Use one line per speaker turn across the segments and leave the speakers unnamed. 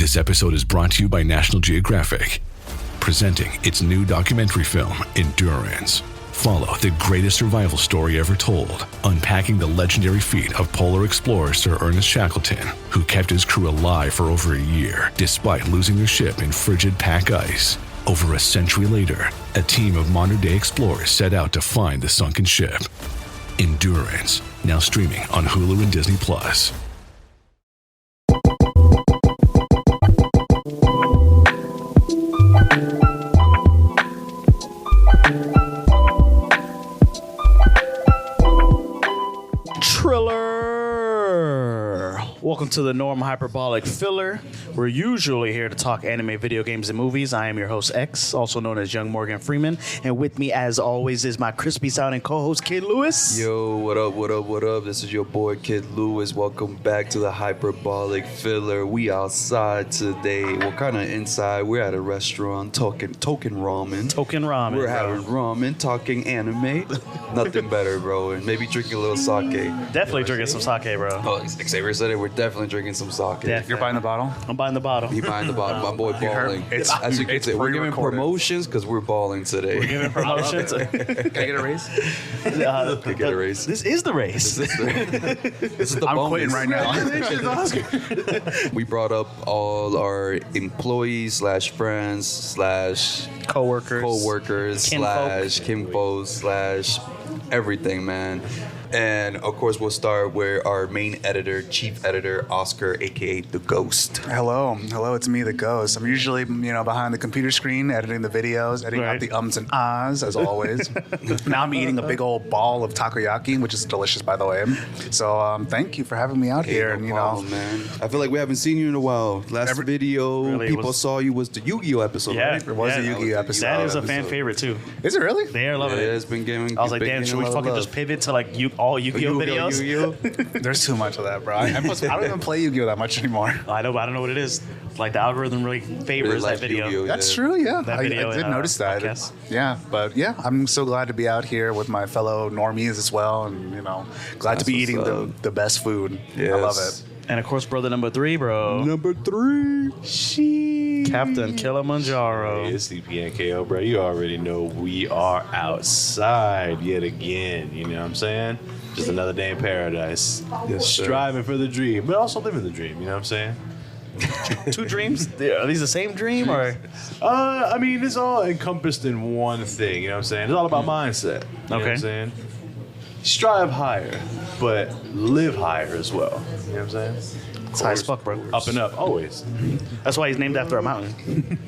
This episode is brought to you by National Geographic, presenting its new documentary film, Endurance. Follow the greatest survival story ever told, unpacking the legendary feat of polar explorer Sir Ernest Shackleton, who kept his crew alive for over a year, despite losing their ship in frigid pack ice. Over a century later, a team of modern-day explorers set out to find the sunken ship. Endurance, now streaming on Hulu and Disney+.
Welcome to the Norm Hyperbolic Filler. We're usually here to talk anime, video games, and movies. I am your host, X, also known as YoungMorganFreeman. And with me, as always, is my crispy sounding co-host, Kid Lewis.
Yo, what up, what up, what up? This is your boy, Kid Lewis. Welcome back to the Hyperbolic Filler. We outside today. We're kind of inside. We're at a restaurant talking ramen.
Token ramen.
We're having ramen, talking anime. Nothing better, bro. And maybe drinking a little sake.
Definitely drinking some sake, bro.
Oh, Xavier said it. We're definitely drinking some sake.
Definitely.
You're buying the bottle?
I'm buying the bottle.
He buying the bottle. My boy balling. As you can see, we're giving promotions because we're balling today.
We're giving promotions.
Can I get a raise?
Get a raise.
This is the race.
This is the
I'm
bonus.
quitting right now.
We brought up all our employees slash friends slash
Co-workers.
slash kinfolk slash everything, man. And of course, we'll start with our main editor, chief editor, Oscar, aka the Ghost.
Hello, it's me, the Ghost. I'm usually, behind the computer screen, editing the videos, editing out the ums and ahs, as always. Now I'm eating a big old ball of takoyaki, which is delicious, by the way. So thank you for having me out here.
No
And
problem, man. I feel like we haven't seen you in a while. Last video
Really,
people saw you was the Yu-Gi-Oh episode,
Yeah,
right?
It was a Yu-Gi-Oh episode.
That is a fan
episode.
favorite too.
Is it really?
They are loving
Yeah,
it.
it's been giving.
I was like, damn, should we fucking just pivot to like all Yu-Gi-Oh videos?
Yu-Gi-Oh.
There's too much of that, bro. I don't even play Yu-Gi-Oh that much anymore.
I know, but I don't know what it is. Like the algorithm really favors
like
that video.
Yu-Gi-Oh.
That's true, yeah.
That
I
video
did
in,
notice that.
podcast.
Yeah, but yeah, I'm so glad to be out here with my fellow normies as well, and glad to be
That's
eating
what's
the best food.
Yes.
I love it.
And of course, brother number 3, bro.
Number 3.
Captain Kilimanjaro.
Hey, it's CPNKO, bro. You already know we are outside yet again. You know what I'm saying? Just another day in paradise.
Yes, sir.
Striving for the dream, but also living the dream. You know what I'm saying?
2 dreams? Are these the same dream or?
I mean, it's all encompassed in one thing. You know what I'm saying? It's all about mindset. You know what
Okay.
I'm saying? Strive higher, but live higher as well. You know what I'm saying?
It's high as fuck, bro.
Up and up, always.
That's why he's named after a mountain.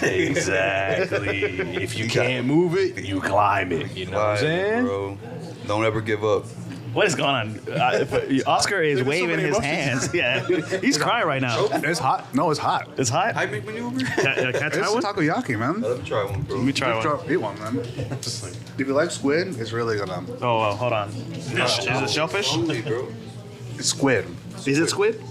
Exactly. If you can't move it, you climb it. You know what I'm saying?
Bro. Don't ever give up.
What is going on? Oscar is waving his hands. Yeah, he's crying right now.
It's hot. No, it's hot.
It's hot.
High make maneuver?
Can I try
It's
one?
takoyaki, man.
Let me try one, bro.
Let me try one.
Eat one, man. If you like squid, it's really gonna.
Oh, well, hold on. Is it shellfish?
Hungry, bro.
It's squid.
Is it squid?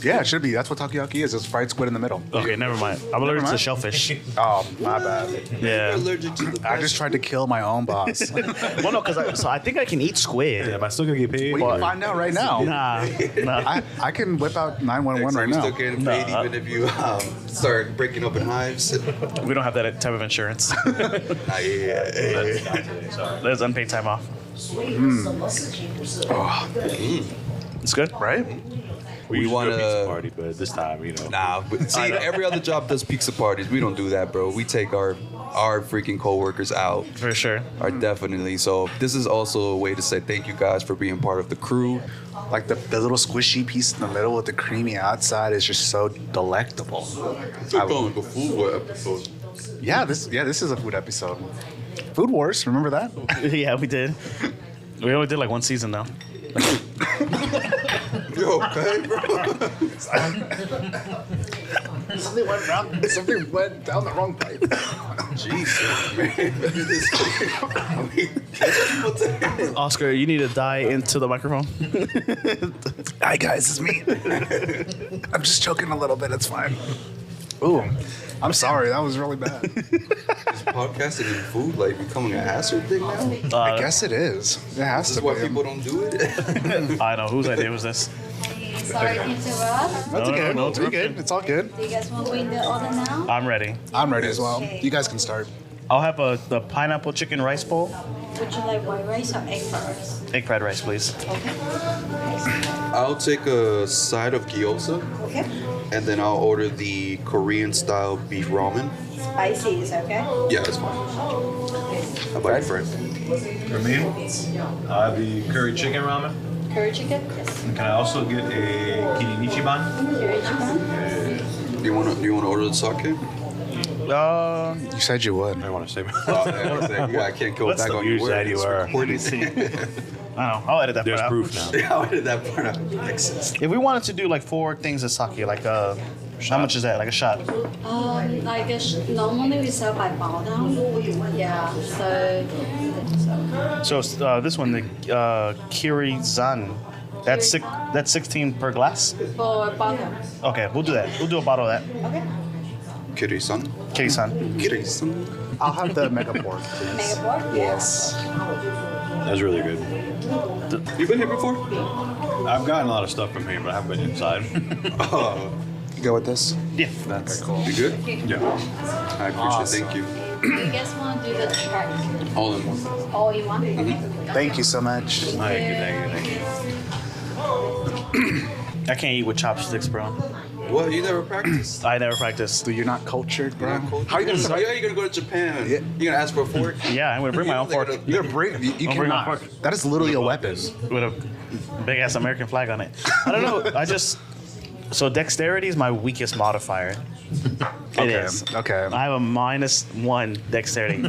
Yeah, it should be. That's what takoyaki is. It's fried squid in the middle.
Okay, never mind. I'm allergic to
mind.
shellfish.
Oh, my bad.
Yeah.
Allergic to the
I just tried to kill my own boss.
Well, no, because I think I can eat squid.
Am I still gonna get paid?
We can find out right now.
Nah.
I can whip out 911 right
we
now.
still getting paid even if you start breaking up in hives.
We don't have that type of insurance. There's unpaid time off. It's good,
Right?
We
wanna-
want a pizza party, but this time,
Nah, but see, every other job does pizza parties. We don't do that, bro. We take our freaking coworkers out.
for sure.
Definitely. So this is also a way to say thank you guys for being part of the crew.
Like the little squishy piece in the middle with the creamy outside is just so delectable.
Going to food episode.
Yeah, this is a food episode. Food Wars, remember that?
Yeah, we did. We only did like one season though.
You okay, bro?
Something went down the wrong pipe.
Jesus, man.
Oscar, you need to die into the microphone.
Hi guys, it's me. I'm just choking a little bit. It's fine. Ooh, I'm sorry. That was really bad.
Is podcasting and food like becoming a hazard thing now?
I guess it is. It has
This
to
is why
be.
people don't do it.
I know whose idea was this.
Sorry to interrupt.
That's okay.
no,
It's good. It's all good.
Do you guys want to win the order now?
I'm ready.
I'm ready as well.
Okay.
You guys can start.
I'll have the pineapple chicken rice bowl.
Would you like white rice or egg fried rice?
Egg fried rice, please.
Okay.
I'll take a side of gyoza,
Okay.
and then I'll order the Korean style beef ramen.
Spicy is okay?
Yeah, that's fine. How about you, Fred?
For me, I'll have the curry chicken ramen.
Curry chicken? Yes.
And can I also get a kirinichiban?
Curry chicken?
Do you wanna order the sake?
You said you would.
I want to say.
Yeah, I can't go
What's
back
the
on your
you said
word.
you
It's
were.
recorded.
I don't know. I'll edit that
There's
part out.
proof now.
Yeah, I did that part out.
If we wanted to do like 4 things of sake, like how much is that? Like a shot?
Normally we sell by bao down. Yeah, so
So this one, the Kirizan, that's 16 per glass.
for bottle.
Okay, we'll do that. We'll do a bottle of that.
Okay.
Kiri-san.
Kirizan.
Kiri-san.
I'll have the mega pork, please.
Mega pork?
Yes.
That's really good.
You been here before?
I've gotten a lot of stuff from here, but I haven't been inside.
Oh,
You go with this?
Yeah.
That's cool.
you good?
Yeah.
I appreciate it. Thank you.
Do you guys want to do the track
All in one.
all in one?
Thank you so much.
Thank you.
I can't eat with chopsticks, bro.
What? You never practiced?
I never practiced.
So you're not cultured, bro? How you
How
gonna
are you gonna go to Japan?
Yeah.
You gonna ask for a fork?
Yeah, I'm gonna bring my own fork
You're gonna bring? You
I'll bring my
cannot.
fork.
That is literally a weapon.
with a big ass American flag on it. I don't know. So dexterity is my weakest modifier. It is.
Okay.
I have a -1 dexterity.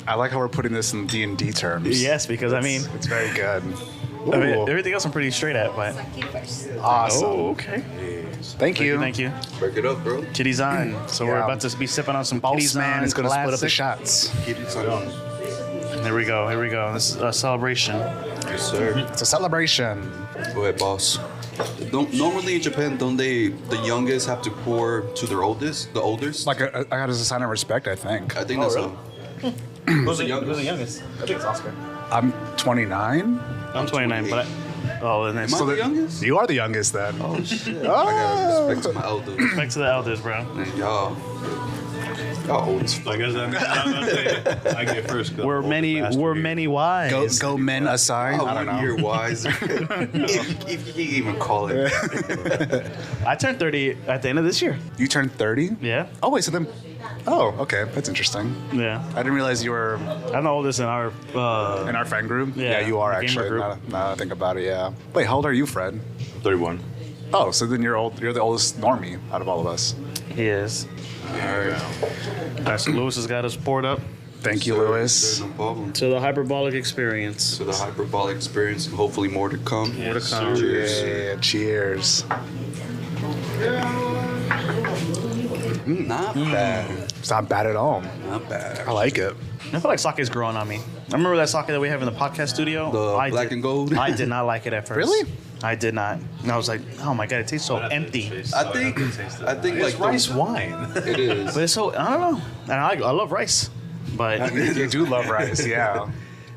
I like how we're putting this in D&D terms.
Yes, because I mean,
It's very good.
I mean,
Ooh.
everything else I'm pretty straight at, but.
Sake first.
Awesome.
Oh, okay.
Thank you.
Thank you.
Break it up, bro.
Kitty's on. So we're
Yeah.
about to be sipping on some
Boss
Kitty's
man
on.
is going to split up the
classic.
shots.
Kiri-san.
Here we go. Here we go. This is a celebration.
Yes, sir.
It's a celebration.
Go ahead, boss. Normally in Japan, don't the youngest have to pour to their oldest? The oldest?
Like, I got as a sign of respect, I think.
I think that's
really? Who's the youngest? I think it's Oscar.
I'm 29.
I'm 29, but and then
Am I the youngest?
You are the youngest then.
Oh, shit. I got respect to my elders.
respect to the elders, bro.
And y'all old as fuck.
I guess I'm gonna say I get first. 'cause
We're
I'm the bastard
many
here.
wise.
Go men aside.
Oh,
I don't know.
1 year wise. if you can even call it.
I turned 30 at the end of this year.
You turned 30?
Yeah.
Oh, wait, so then. Oh, okay. That's interesting.
Yeah.
I didn't realize you were
I'm the oldest in our.
in our friend group.
Yeah,
You are
the gamer
actually.
group.
Now that I think about it, yeah. Wait, how old are you, Fred?
31.
Oh, so then you're old. You're the oldest normie out of all of us.
He is. So Lewis has got us poured up
Thank you,
Sir,
Lewis.
No problem.
to the hyperbolic experience.
To the hyperbolic experience, and hopefully more to come.
More to come.
Cheers.
Yeah, cheers.
Not bad.
It's not bad at all.
Not bad.
I like it.
I feel like sake is growing on me. I remember that sake that we have in the podcast studio.
The black and gold?
I did not like it at first.
Really?
I did not. And I was like, oh my god, it tastes so empty.
I think
It's
like
rice wine.
it is.
But it's so I don't know. And I love rice, but
You do love rice, yeah.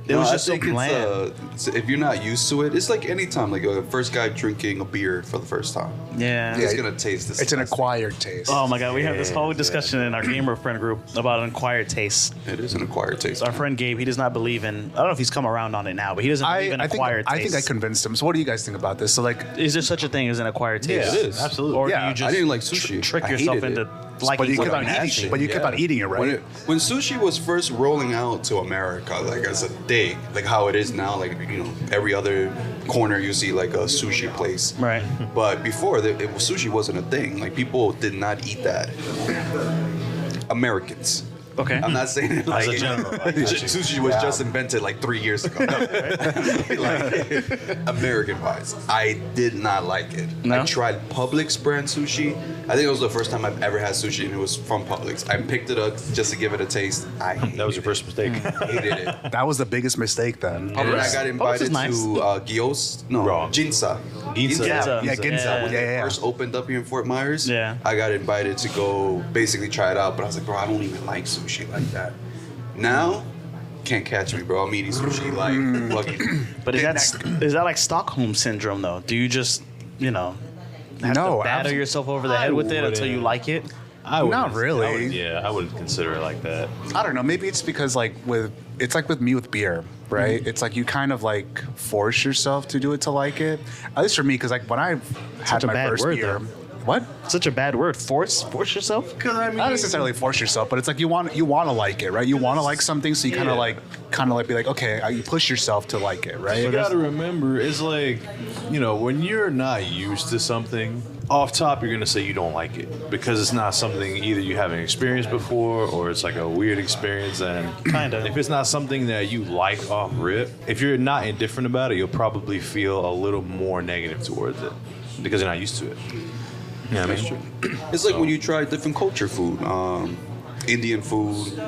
it was
No,
just so
I think
bland.
if you're not used to it, it's like any time, like a first guy drinking a beer for the first time.
Yeah.
It's gonna taste this.
It's an acquired taste.
Oh my god, we have this whole discussion in our gamer friend group about an acquired taste.
It is an acquired taste.
Our friend Gabe, he does not believe in. I don't know if he's come around on it now, but he doesn't believe in acquired
I
taste.
think I convinced him. So what do you guys think about this? So like,
Is there such a thing as an acquired taste?
it is.
Absolutely.
Or
Yeah,
do you
I
just
didn't like sushi.
trick
I
yourself
hated
into
it.
liking
but you kept
something
on eating
nasty?
it. But you kept on eating it, right?
When sushi was first rolling out to America, like as a thing, like how it is now, like every other corner you see like a sushi place.
Right.
But before, sushi wasn't a thing. Like people did not eat that. Americans.
Okay.
I'm not saying it like
a general.
sushi was just invented like 3 years ago. No. Like American wise, I did not like it.
No?
I tried Publix brand sushi. I think it was the first time I've ever had sushi, and it was from Publix. I picked it up just to give it a taste.
That was your first mistake.
hated it.
That was the biggest mistake then.
And then I got invited
nice.
to Gyos. No,
Wrong.
Ginza.
Ginza.
Yeah, Ginza.
Yeah.
Yeah.
First opened up here in Fort Myers.
Yeah.
I got invited to go basically try it out, but I was like, bro, I don't even like sushi like that. Now, can't catch me, bro. I'm eating sushi like fucking.
But is that like Stockholm syndrome though? Do you just you know, have
No,
to batter yourself over the head with it until you
wouldn't.
like it?
Not really.
I wouldn't consider it like that.
I don't know. Maybe it's because it's like with me with beer, right?
Mm-hmm.
It's like you kind of like force yourself to do it to like it. At least for me, because like when I had
a
my
bad
first
word,
beer,
though.
what?
Such a bad word. Force yourself?
Because I mean,
Not necessarily force yourself, but it's like you want to like it, right? You want to like something, so you kind of like be like, okay, you push yourself to like it, right?
you got to remember, it's like, when you're not used to something, off top, you're going to say you don't like it because it's not something either you haven't experienced before or it's like a weird experience. And
Kind of.
if it's not something that you like off rip, if you're not indifferent about it, you'll probably feel a little more negative towards it because you're not used to it. Yeah, that's true.
It's like when you try different culture food, Indian food,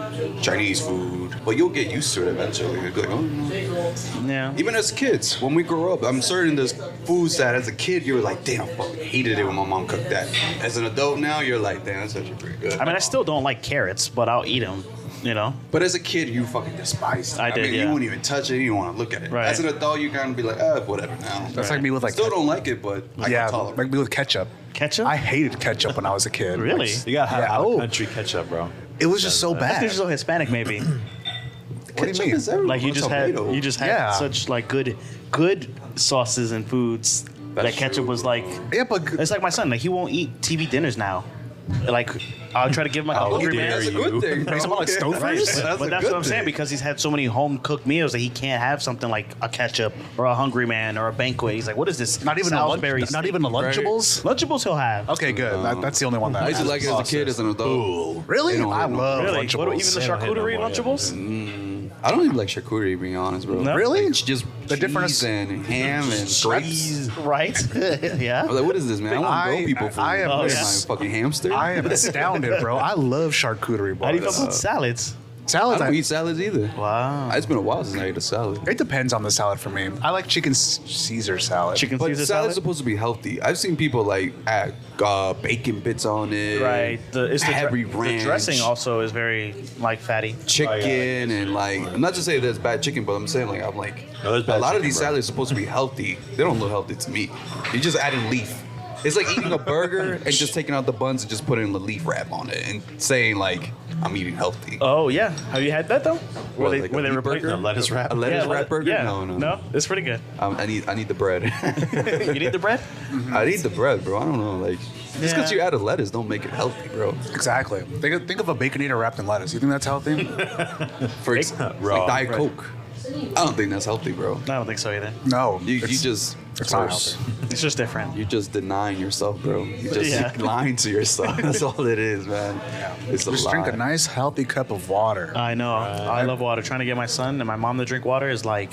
Chinese food, but you'll get used to it eventually. You'll be like, oh.
Yeah.
Even as kids, when we grow up, I'm certain there's foods that as a kid you're like, damn, I fucking hated it when my mom cooked that. As an adult now, you're like, damn, that's actually pretty good.
I mean, I still don't like carrots, but I'll eat them,
But as a kid, you fucking despised it.
I did,
mean,
yeah.
you wouldn't even touch it. You don't want to look at it.
Right.
As an adult, you kind of be like, whatever now.
That's like me with like
Still don't like it, but I
yeah,
can tolerate
like me with ketchup.
Ketchup?
I hated ketchup when I was a kid.
Really?
You got to have
Yeah.
out of
Oh.
country ketchup, bro.
It was just so
That's
bad.
because you're so Hispanic, maybe.
What do you mean?
is everywhere.
Like you
It's
just
tomato.
had
Yeah.
such like good sauces and foods that ketchup
true.
was like.
Yeah, but
It's like my son. Like he won't eat TV dinners now. Like I'll try to give him like a hungry
dare
man.
That's a good thing. Bro.
Talking about, like, Stouffer's?
Right,
That's
but
a
that's
good
what I'm saying
thing.
because he's had so many home cooked meals that he can't have something like a ketchup or a hungry man or a banquet. He's like, what is this?
not even
Salisbury
not even the
Right.
Lunchables.
Lunchables he'll have.
Okay, good. That's the only one that
I used to like it as a kid, as an adult.
Really?
They don't
I
have no-
love
Really?
Lunchables.
What, even the
They don't hit no
charcuterie
more, yeah.
Lunchables?
I don't even like charcuterie, to be honest, bro.
No?
Really?
It's just
The different-
cheese and ham and gravy.
Right?
I
Yeah.
was like, what is this, man? I want to
I-
grow people food.
I am-
What
yeah.
am I, a fucking hamster?
I am astounded, bro. I love charcuterie
How do you
boards.
feel about salads?
Salads.
I don't eat salads either.
Wow.
It's been a while since I ate a salad.
It depends on the salad for me. I like chicken Caesar salad.
Chicken
But
Caesar
salad's
salad?
supposed to be healthy. I've seen people like add bacon bits on it.
Right. It's
heavy
the
ranch.
dressing also is very like fatty.
Chicken and like, I'm not to say that's bad chicken, but I'm saying
No, there's
a
bad
lot of
chicken,
these
bro.
salads are supposed to be healthy. They don't look healthy to me. You're just adding leaf. It's like eating a burger and just taking out the buns and just putting the leaf wrap on it and saying like, I'm eating healthy.
Oh yeah. Have you had that though?
What, like a beef burger?
A lettuce wrap.
A lettuce wrap burger?
Yeah.
No.
It's pretty good.
I need the bread.
You need the bread?
I need the bread, bro. I don't know, like just because
Yeah.
you add a lettuce don't make it healthy, bro.
Exactly. Think of a baconator wrapped in lettuce. You think that's healthy?
For
Raw
like Diet
bread.
Coke. I don't think that's healthy, bro.
I don't think so either.
No.
You
it's-
just
it's not
gross.
It's just different.
You're just denying yourself, bro. You just
Yeah.
lying to yourself. That's all it is, man. It's a
Just
lie.
drink a nice, healthy cup of water.
I know. I love water. Trying to get my son and my mom to drink water is like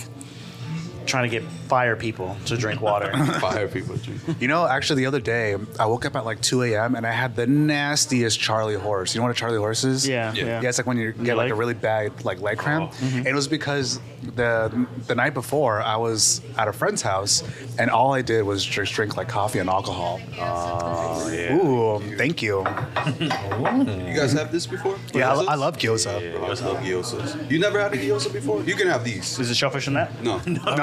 trying to get fire people to drink water.
Fire people drink.
You know, actually, the other day, I woke up at like 2 a.m. and I had the nastiest Charlie horse. You know what a Charlie horse is?
Yeah.
Yeah.
Yeah, it's like when you get like
leg?
a really bad like leg cramp.
Mm-hmm.
And it was because the night before I was at a friend's house and all I did was just drink like coffee and alcohol.
Oh, yeah.
Ooh, thank you.
You guys have this before?
Yeah,
Gyozas?
I love gyoza.
Bro, I love gyozas. You never had a gyoza before? You can have these.
Is it shellfish in that?
No.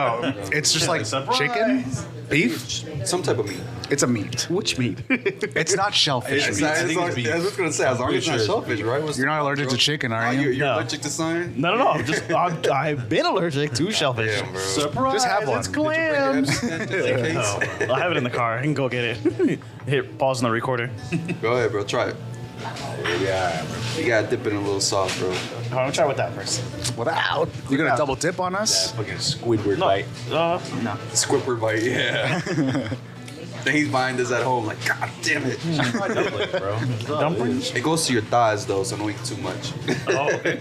No, it's just like
Surprise.
chicken, beef.
Some type of meat.
It's a meat.
Which meat?
It's not shellfish
It's
meat.
not,
I
it's
think
not,
it's beef.
I was just gonna say, as long as it's not
Pretty sure
shellfish, right? What's
You're not
the-
allergic to chicken, are you?
You're
No.
allergic to something?
No. I'm just I've been allergic to shellfish.
Damn, bro.
Surprise!
Just have one.
It's
Did you bring
clams.
it just in case?
I'll have it in the car. I can go get it. Hit pause on the recorder.
Go ahead, bro. Try it.
Yeah.
You gotta dip it in a little sauce, bro.
I'm gonna try with that first.
Without. You're gonna double dip on us?
Fucking Squidward
No,
bite.
no.
Squidward bite, yeah. Then he's buying this at home, like, God damn it.
Bro.
Dumplings?
It goes to your thighs, though, so don't eat too much.
Oh, okay.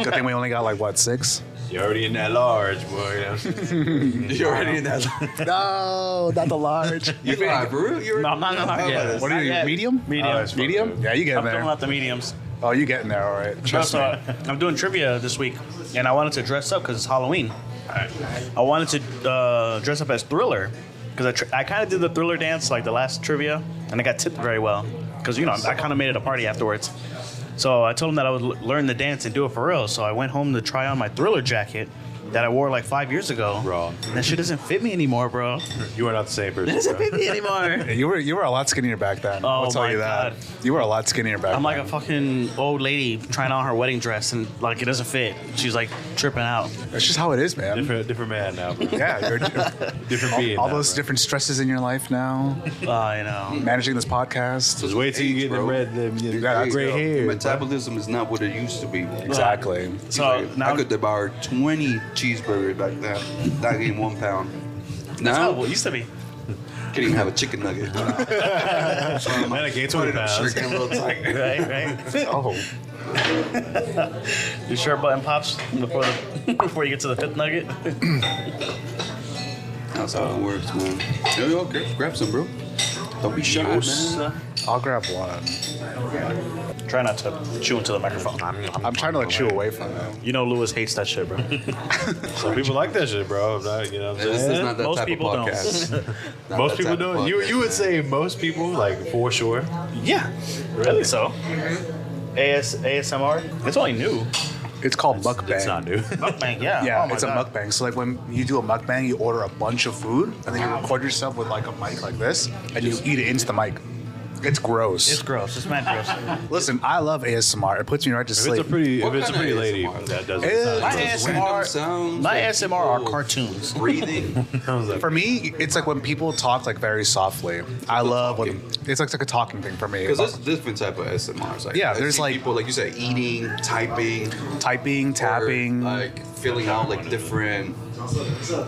Good thing we only got like what, 6?
You're already in that large, boy.
You're already in that.
No, not the large.
You fine, for real? You're
No, I'm not yet.
What are you,
Not yet.
medium?
Medium.
Oh, it's fine.
Medium? Yeah, you get in
I'm filling
there.
out the mediums.
Oh, you getting there, all right. Trust me.
So, I'm doing trivia this week, and I wanted to dress up because it's Halloween. I wanted to dress up as Thriller because I kind of did the Thriller dance like the last trivia, and I got tipped very well because I kind of made it a party afterwards. So I told him that I would learn the dance and do it for real. So I went home to try on my Thriller jacket, that I wore like 5 years ago.
Bro.
That shit doesn't fit me anymore, bro.
You are not the same person.
It doesn't
bro.
fit me anymore.
You were a lot skinnier back then.
Oh
I'll tell
my
you that.
God.
You were a lot skinnier back
I'm like
then.
a fucking old lady trying on her wedding dress and like it doesn't fit. She's like tripping out.
That's just how it is, man.
Different man now, bro.
Yeah, you're
Different being.
all
now,
those
bro.
different stresses in your life now.
I know.
Managing this podcast.
Just wait till you get the
bro.
red,
that's
gray
Your
hair.
metabolism is not what it used to be.
Exactly.
So
Like,
now
I could devour 20 cheeseburgers back then. Not getting 1 pound.
that's
Now,
how it used to be.
can't even have a chicken nugget.
Man, I gained 20 pounds.
Getting a little tight.
Right.
Oh,
Your shirt button pops before you get to the fifth nugget.
That's how it works, man. Yo, grab some, bro. Don't be shy, man.
I'll grab one.
Try not to chew into the microphone.
I'm trying to like chew away from it.
You know Lewis hates that shit, bro.
Some people like that shit, bro. I'm not, you know what I'm
This
saying?
is not that
Most
type
people
of
don't.
podcast. Not
Most
that
people
type of
do it.
podcast.
You would say most people, like, for sure.
Yeah, really so. ASMR. It's only new.
It's called mukbang.
It's not new.
Mukbang, yeah.
Yeah,
Oh my
it's a
God.
mukbang. So like when you do a mukbang, you order a bunch of food and then you record yourself with like a mic like this and you eat it into the mic. It's gross.
It's gross. It's mad gross.
Listen, I love ASMR. It puts me right to
If
sleep.
it's a pretty
What kind of
lady
ASMR?
that does it,
Eh,
it's
My
not-
Just random
ASMR,
sounds,
my
like
ASMR are
people
cartoons.
breathing.
sounds like-
For me, it's like when people talk like very softly. I love when it's like a talking thing for me.
Because there's different type of ASMRs. Like,
Yeah,
I
there's
see
like-
people like you said, eating, typing,
Typing, tapping.
or, like filling out like different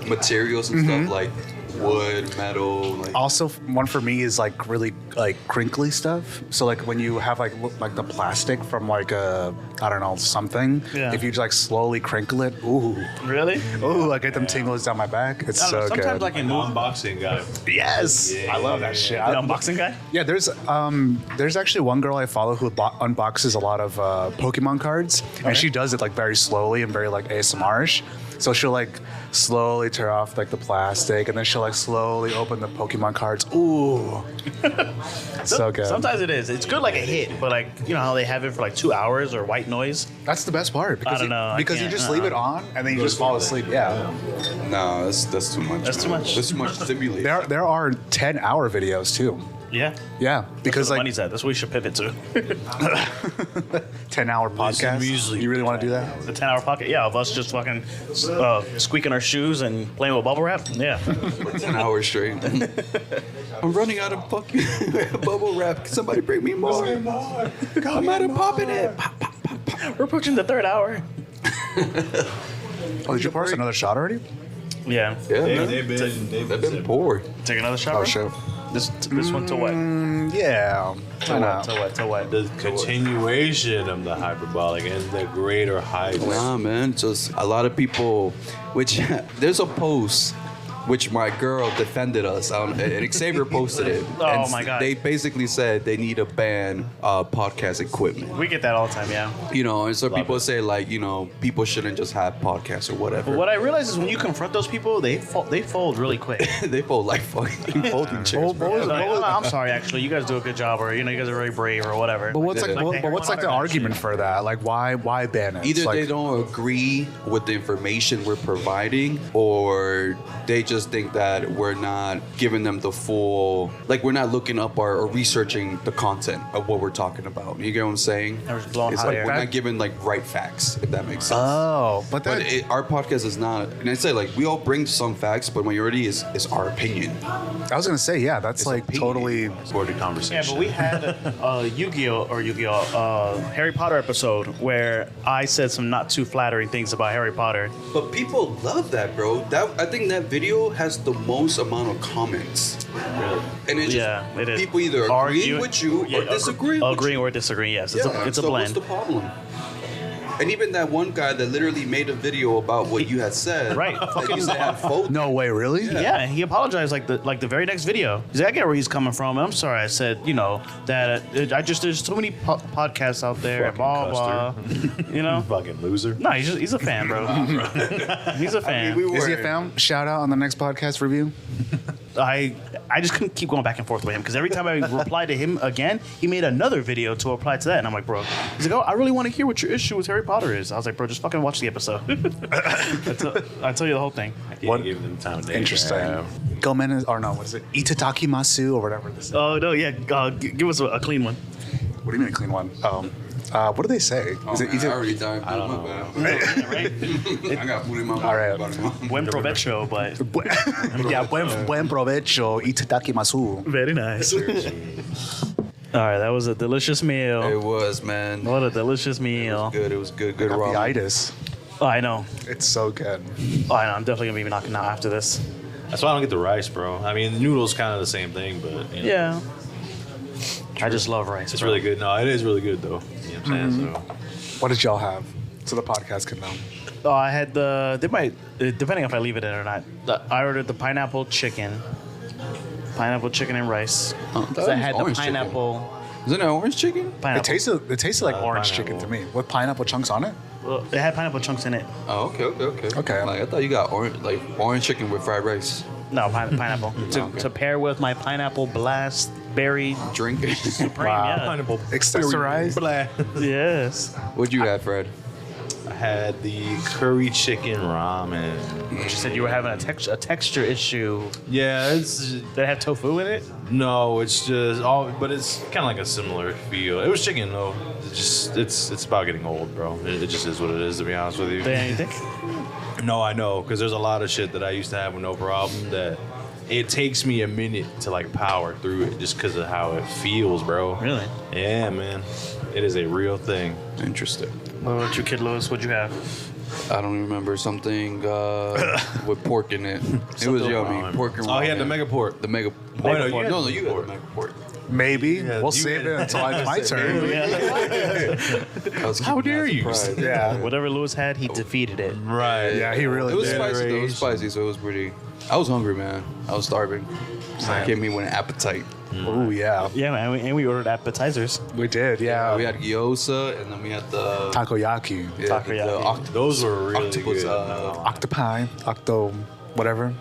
materials and
Mm-hmm.
stuff like wood, metal. Like,
Also, one for me is like really like crinkly stuff. So like when you have like the plastic from like a I don't know something.
Yeah.
If you just like slowly crinkle it, ooh,
Really?
ooh, I get them tingles down my back. It's
I don't know,
so
sometimes
good.
I can move.
unboxing guy.
Yes, I love that shit.
The unboxing guy?
Yeah, there's actually one girl I follow who unboxes a lot of Pokemon cards, and she does it like very slowly and very like ASMR-ish. So she'll like slowly tear off like the plastic, and then she'll like slowly open the Pokemon cards. Ooh, so good.
Sometimes it is. It's good like a hit, but like you know how they have it for like 2 hours or white noise.
That's the best part. Because
don't know, I
because you
can't,
just leave it on and then you just fall asleep. Yeah.
no, that's too much.
That's too
man.
much.
That's too much stimulation.
There are 10-hour videos too.
Yeah.
Yeah,
Because
because
the
like
money's at. That's what we should pivot to.
10-hour podcast.
usually-
You really want to do that?
The 10-hour pocket. Yeah, of us just fucking squeaking our shoes and playing with bubble wrap. Yeah.
For 10 hours straight. I'm running out of fucking bubble wrap. Can somebody bring me more? I'm out of popping it.
We're approaching the 3rd hour.
Oh, did you pour us another shot already?
Yeah.
Yeah, man.
They've
They've been
been
poor.
Take another shot.
Oh
bro?
shit.
This one to what?
Yeah.
To
I know.
what? To what? To what?
the continuation of the hyperbolic and the greater heights.
Nah, man. Just a lot of people, which there's a post which my girl defended us on, and Xavier posted it.
Oh,
And
my God.
They basically said they need to ban podcast equipment.
We get that all the time, yeah.
You know, and so people
it.
say like, you know, people shouldn't just have podcasts or whatever.
But what I realize is when you confront those people, they fold really quick.
They fold like fucking folding chairs. bro.
It's like, "Oh, I'm sorry, actually, you guys do a good job, or you know, you guys are very brave, or whatever.
But what's
Like,
what's like the argument for that? Like why ban it?
Either
It's like,
they don't agree with the information we're providing, or they just think that we're not giving them the full, like we're not looking up or researching the content of what we're talking about. You get what I'm saying?
We're just blowing
It's
hot
like
air.
we're not giving like right facts, if that makes sense.
Oh, but
But
that,
our podcast is not, and I say like we all bring some facts, but majority is our opinion.
I was gonna say, yeah, that's
It's
like
opinion.
totally.
Recorded conversation.
Yeah, but we had a Yu-Gi-Oh, Harry Potter episode where I said some not too flattering things about Harry Potter.
But people love that, bro. I think that video has the most amount of comments.
Really?
And it's
Yeah, it is.
people either agree with you or disagree with
agreeing
you.
or disagreeing. Yes, it's
Yeah,
a
so
blend.
what's the problem? And even that one guy that literally made a video about what you had said.
Right.
That you said had folded.
No way, really?
Yeah, he apologized like the very next video. He's like, I get where he's coming from. I'm sorry. I said, you know, that there's so many podcasts out there.
Fucking
Blah blah. You know.
Fucking loser.
No, he's a fan, bro. He's a fan.
We
Is he a
were-
fan? Shout out on the next podcast review.
I just couldn't keep going back and forth with him because every time I replied to him again, he made another video to reply to that, and I'm like, bro, he's like, oh, I really want to hear what your issue with Harry Potter is. I was like, bro, just fucking watch the episode. I tell you the whole thing.
What give them time of day.
Interesting. Gomen, or no, what is it? Itadakimasu or whatever this is.
Oh no, yeah, give us a clean one.
What do you mean a clean one? What do they say? Is it
I already died.
I don't know.
Right?
I got food in my mouth.
All right.
Buen provecho, but
yeah, buen provecho, itadakimasu.
very nice. All right, that was a delicious meal.
It was, man.
What a delicious meal.
Good. It was good. Good
Got the
ramen.
itis.
Oh, I know.
It's so good.
Oh, I know. I'm definitely gonna be knocking out after this.
That's why I don't get the rice, bro. I mean, the noodles kind of the same thing, but you know,
Yeah. I just love rice.
it's
bro.
really good. No, it is really good though. You know what I'm saying? So
What did y'all have? So the podcast can know.
Oh, I had depending if I leave it in or not. I ordered the pineapple chicken and rice. So I had the
Orange
pineapple.
Isn't that orange chicken?
It
Pineapple.
tasted like orange chicken to me with pineapple chunks on it.
Well, it had pineapple chunks in it.
Oh, okay.
Okay.
Like, I thought you got orange chicken with fried rice.
No, pineapple.
Okay.
To pair with my pineapple blast berry
Drink.
supreme.
Wow.
Yeah.
pineapple
Accessorized.
Blah.
Yes.
What'd you have, Fred?
I had the curry chicken ramen.
You said you were having a texture issue.
Yeah, it's
Did it have tofu in it?
no, it's just all, but it's kind of like a similar feel. It was chicken though. It's about getting old, bro. It just is what it is, to be honest with you.
You think?
No, I know, because there's a lot of shit that I used to have with no problem that it takes me a minute to like power through it just because of how it feels, bro.
Really?
Yeah, man. It is a real thing.
Interesting.
What about you, Kid Lewis? What'd you have?
I don't remember something with pork in it. It was yummy.
Ramen.
Pork and ramen.
Oh, he had the mega pork.
The mega.
Oh, no, you had
no,
the
you had the
pork.
mega pork.
Maybe.
Yeah,
We'll
you
save
had-
it until it's my turn.
I was
How
keeping
dare
that
you?
surprise.
Yeah.
Whatever Lewis had, he defeated it.
Right.
Yeah, he really
It was
did.
spicy though. It was spicy, so it was pretty. I was hungry, man. I was starving. So I came in with an appetite.
Oh, yeah.
Yeah, man. And we ordered appetizers.
We did, yeah.
We had gyoza, and then we had the
Takoyaki.
yeah,
takoyaki.
The octopus,
Those were really
octopus,
good.
Octopi. Whatever.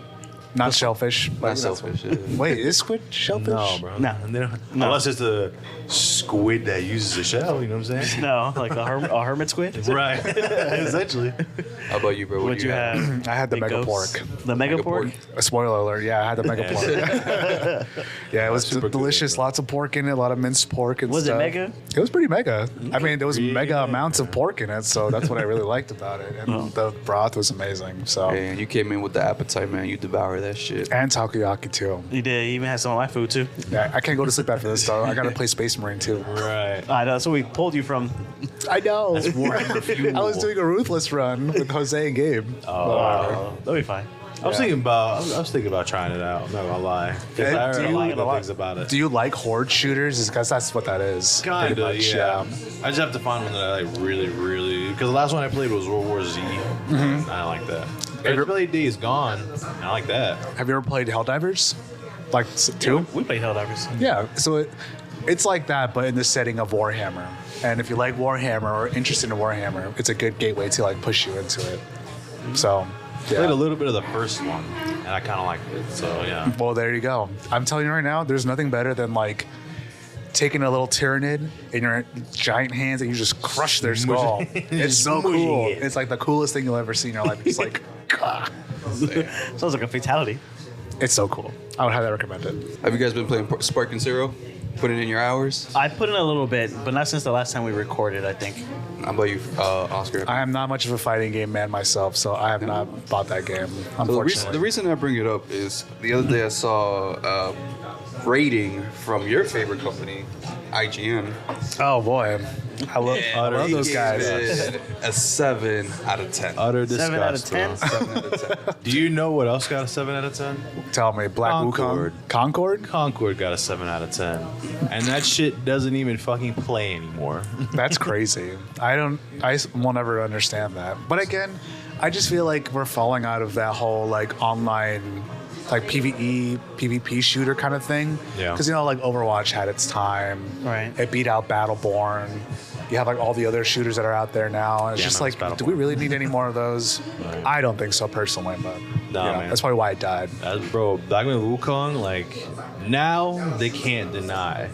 Not shellfish.
not selfish. Yeah.
Wait, is squid shellfish?
No, bro.
No.
They don't- Unless it's the squid that uses a shell, you know what I'm saying?
No, like a hermit squid.
Right. Essentially.
How about you, bro?
What'd you have?
I had the
Big
mega
ghosts?
pork.
The mega
Mega
pork?
pork.
A spoiler alert, yeah, I had the mega pork. Yeah, it was
Super good,
delicious.
bro.
Lots of pork in it, a lot of minced pork and
Was it
stuff.
mega?
It was pretty mega. I mean, there was mega
Yeah.
amounts of pork in it, so that's what I really liked about it. And the broth was amazing. So
And you came in with the appetite, man. You devoured that shit.
and takoyaki too.
You did. You even had some of my food too.
Yeah, I can't go to sleep after this though. I gotta play Space Marine too.
Right.
I know. That's what we pulled you from.
I know.
Warhammer Fuel.
I was doing a ruthless run with Jose and Gabe.
That'll be fine.
I was thinking about trying it out. I'm not gonna lie. 'Cause
Hey,
I heard
do
a
you-
lot of good things about it.
Do you like horde shooters? Because that's what that is. pretty
Kinda,
much,
yeah. I just have to find one that I like really. Because the last one I played was World War Z. I like that. I played Days Gone. And I like that.
Have you ever played Helldivers? Like two?
We played Helldivers.
Yeah. So it's like that, but in the setting of Warhammer. And if you like Warhammer or interested in Warhammer, it's a good gateway to like push you into it. So,
I played a
yeah.
little bit of the first one, and I kind of liked it. So yeah.
Well, there you go. I'm telling you right now, there's nothing better than like taking a little Tyranid in your giant hands and you just crush their skull. It's so
Smushing
cool.
it.
It's like the coolest thing you'll ever see in your life. It's like, ah.
Sounds like a fatality.
It's so cool. I would highly recommend it.
Have you guys been playing Spark and Zero? Put it in your hours.
I put in a little bit, but not since the last time we recorded, I think.
How about you, Oscar?
I am not much of a fighting game man myself, so I have not bought that game,
So
unfortunately.
the reason I bring it up is the other day I saw a rating from your favorite company, IGN.
Oh boy, I love
They
those
gave
guys.
it a 7 out of 10.
Utter
7 out of
disgust,
10?
bro.
7 out of 10.
Do you know what else got a 7 out of 10?
Tell me, Black
Concord.
Wukong, Concord?
Concord got a 7 out of 10. And that shit doesn't even fucking play anymore.
That's crazy. I won't ever understand that. But again, I just feel like we're falling out of that whole like online like PvE, PvP shooter kind of thing.
Yeah.
Because like Overwatch had its time.
Right.
It beat out Battleborn. You have like all the other shooters that are out there now, and it's just like, do we really need any more of those?
Right.
I don't think so personally, but
Nah, man.
that's probably why it died.
Bro, Black Myth Wukong, like, now they can't deny.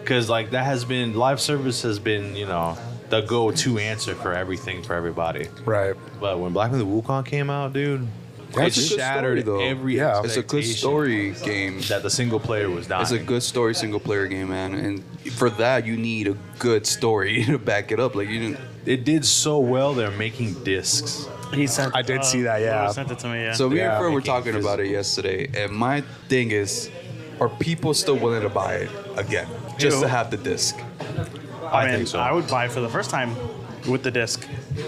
Because, like, that has been, live service has been, the go-to answer for everything for everybody.
Right.
But when Black Myth Wukong came out, dude,
That's
it
a good
shattered
story, though.
every
Yeah.
It's a good
expectation
story game.
that the single player was dying.
It's a good story single player game, man. And for that, you need a good story to back it up. Like you didn't.
It did so well, they're making discs.
He sent.
I did see that, yeah.
Lewis sent it to me. Yeah.
So me and
Yeah.
Fred were
Making
talking about it yesterday, and my thing is, are people still willing to buy it again just
Ew.
to have the disc?
I
mean,
think so.
I would buy it for the first time with the disc.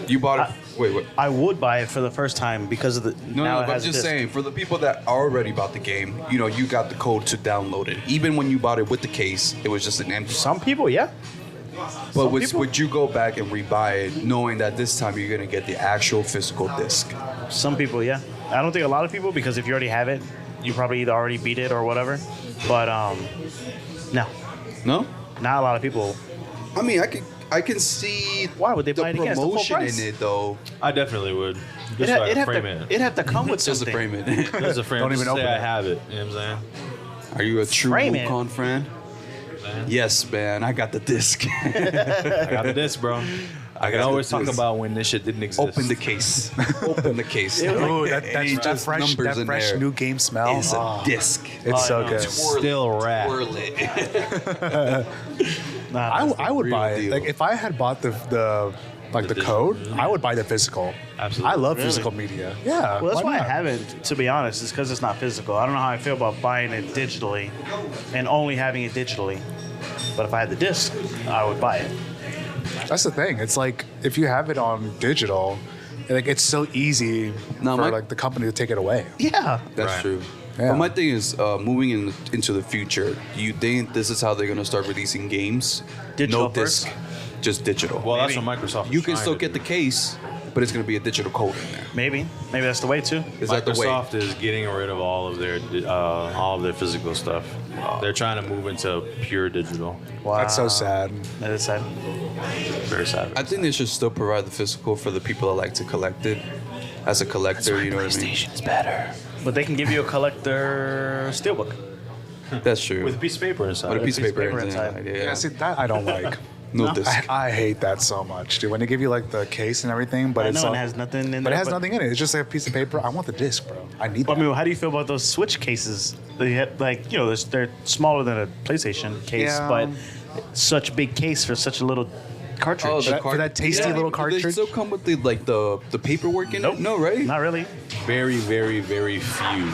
You bought it. Wait.
I would buy it for the first time because of the.
No,
now it
but I'm
has a
just
disc.
saying, for the people that already bought the game, you got the code to download it. Even when you bought it with the case, it was just an empty.
Some people, yeah.
But
people-
would you go back and rebuy it, knowing that this time you're gonna get the actual physical disc?
Some people, yeah. I don't think a lot of people because if you already have it, you probably either already beat it or whatever. But no,
No.
not a lot of people.
I mean, I can see
Why would they
the
buy it again? It's the full
promotion
price.
in it though.
I definitely would. Just so I can frame it.
It'd have to come with
Just to
something.
frame it.
Just a frame.
Don't
Just
even
say
open
I
it.
have it. You know what I'm
Are you a true
Frame it.
Wukong fan?
saying?
Yes, man. I got the disc.
I got the disc, bro. I can
got
always
the
talk
disc.
about when this shit didn't exist.
Open the case. Open the case.
Ooh, that
Just
fresh,
numbers in there.
new game smell.
It's a disc.
It's so
no.
good.
Still rad.
Twirl it.
I would
real
buy it.
deal.
Like if I had bought the
digital.
code, I would buy the physical.
Absolutely.
I love
Really?
physical media. Yeah.
Well, that's why I
not?
haven't, to be honest, is because it's not physical. I don't know how I feel about buying it digitally and only having it digitally. But if I had the disc, I would buy it.
That's the thing. It's like if you have it on digital, like it's so easy
No,
for
my-
like the company to take it away.
Yeah.
That's
Right.
true.
Yeah.
But my thing is, moving into the future, do you think this is how they're going to start releasing games?
Digital
no disc, just digital.
Well, that's
Maybe.
what Microsoft.
you
is
can
trying
still
to
get
do.
the case, but it's going to be a digital code in there.
Maybe that's the way too.
Is that the way?
Microsoft is getting rid of all of their physical stuff. They're trying to move into pure digital.
Wow.
That's so sad.
That is sad.
Very sad.
I think they should still provide the physical for the people that like to collect it. As a collector, you know what I mean?
better. But they can give you a collector steelbook.
That's true.
With a piece of paper inside.
With a piece of paper
inside.
inside.
Yeah,
Yeah.
see that I don't like.
No disc.
I hate that so much, dude. When they give you like the case and everything, but
I
it's
know
all,
it has nothing in there.
but it has nothing in it. It's just like a piece of paper. I want the disc, bro. I need
I
that.
mean, how do you feel about those Switch cases? They had, like, they're smaller than a PlayStation case,
Yeah.
but such big case for such a little cartridge.
For that tasty little
Do
cartridge?
they still come with the paperwork in
Nope.
it? No, right?
Not really.
Very, very, very few.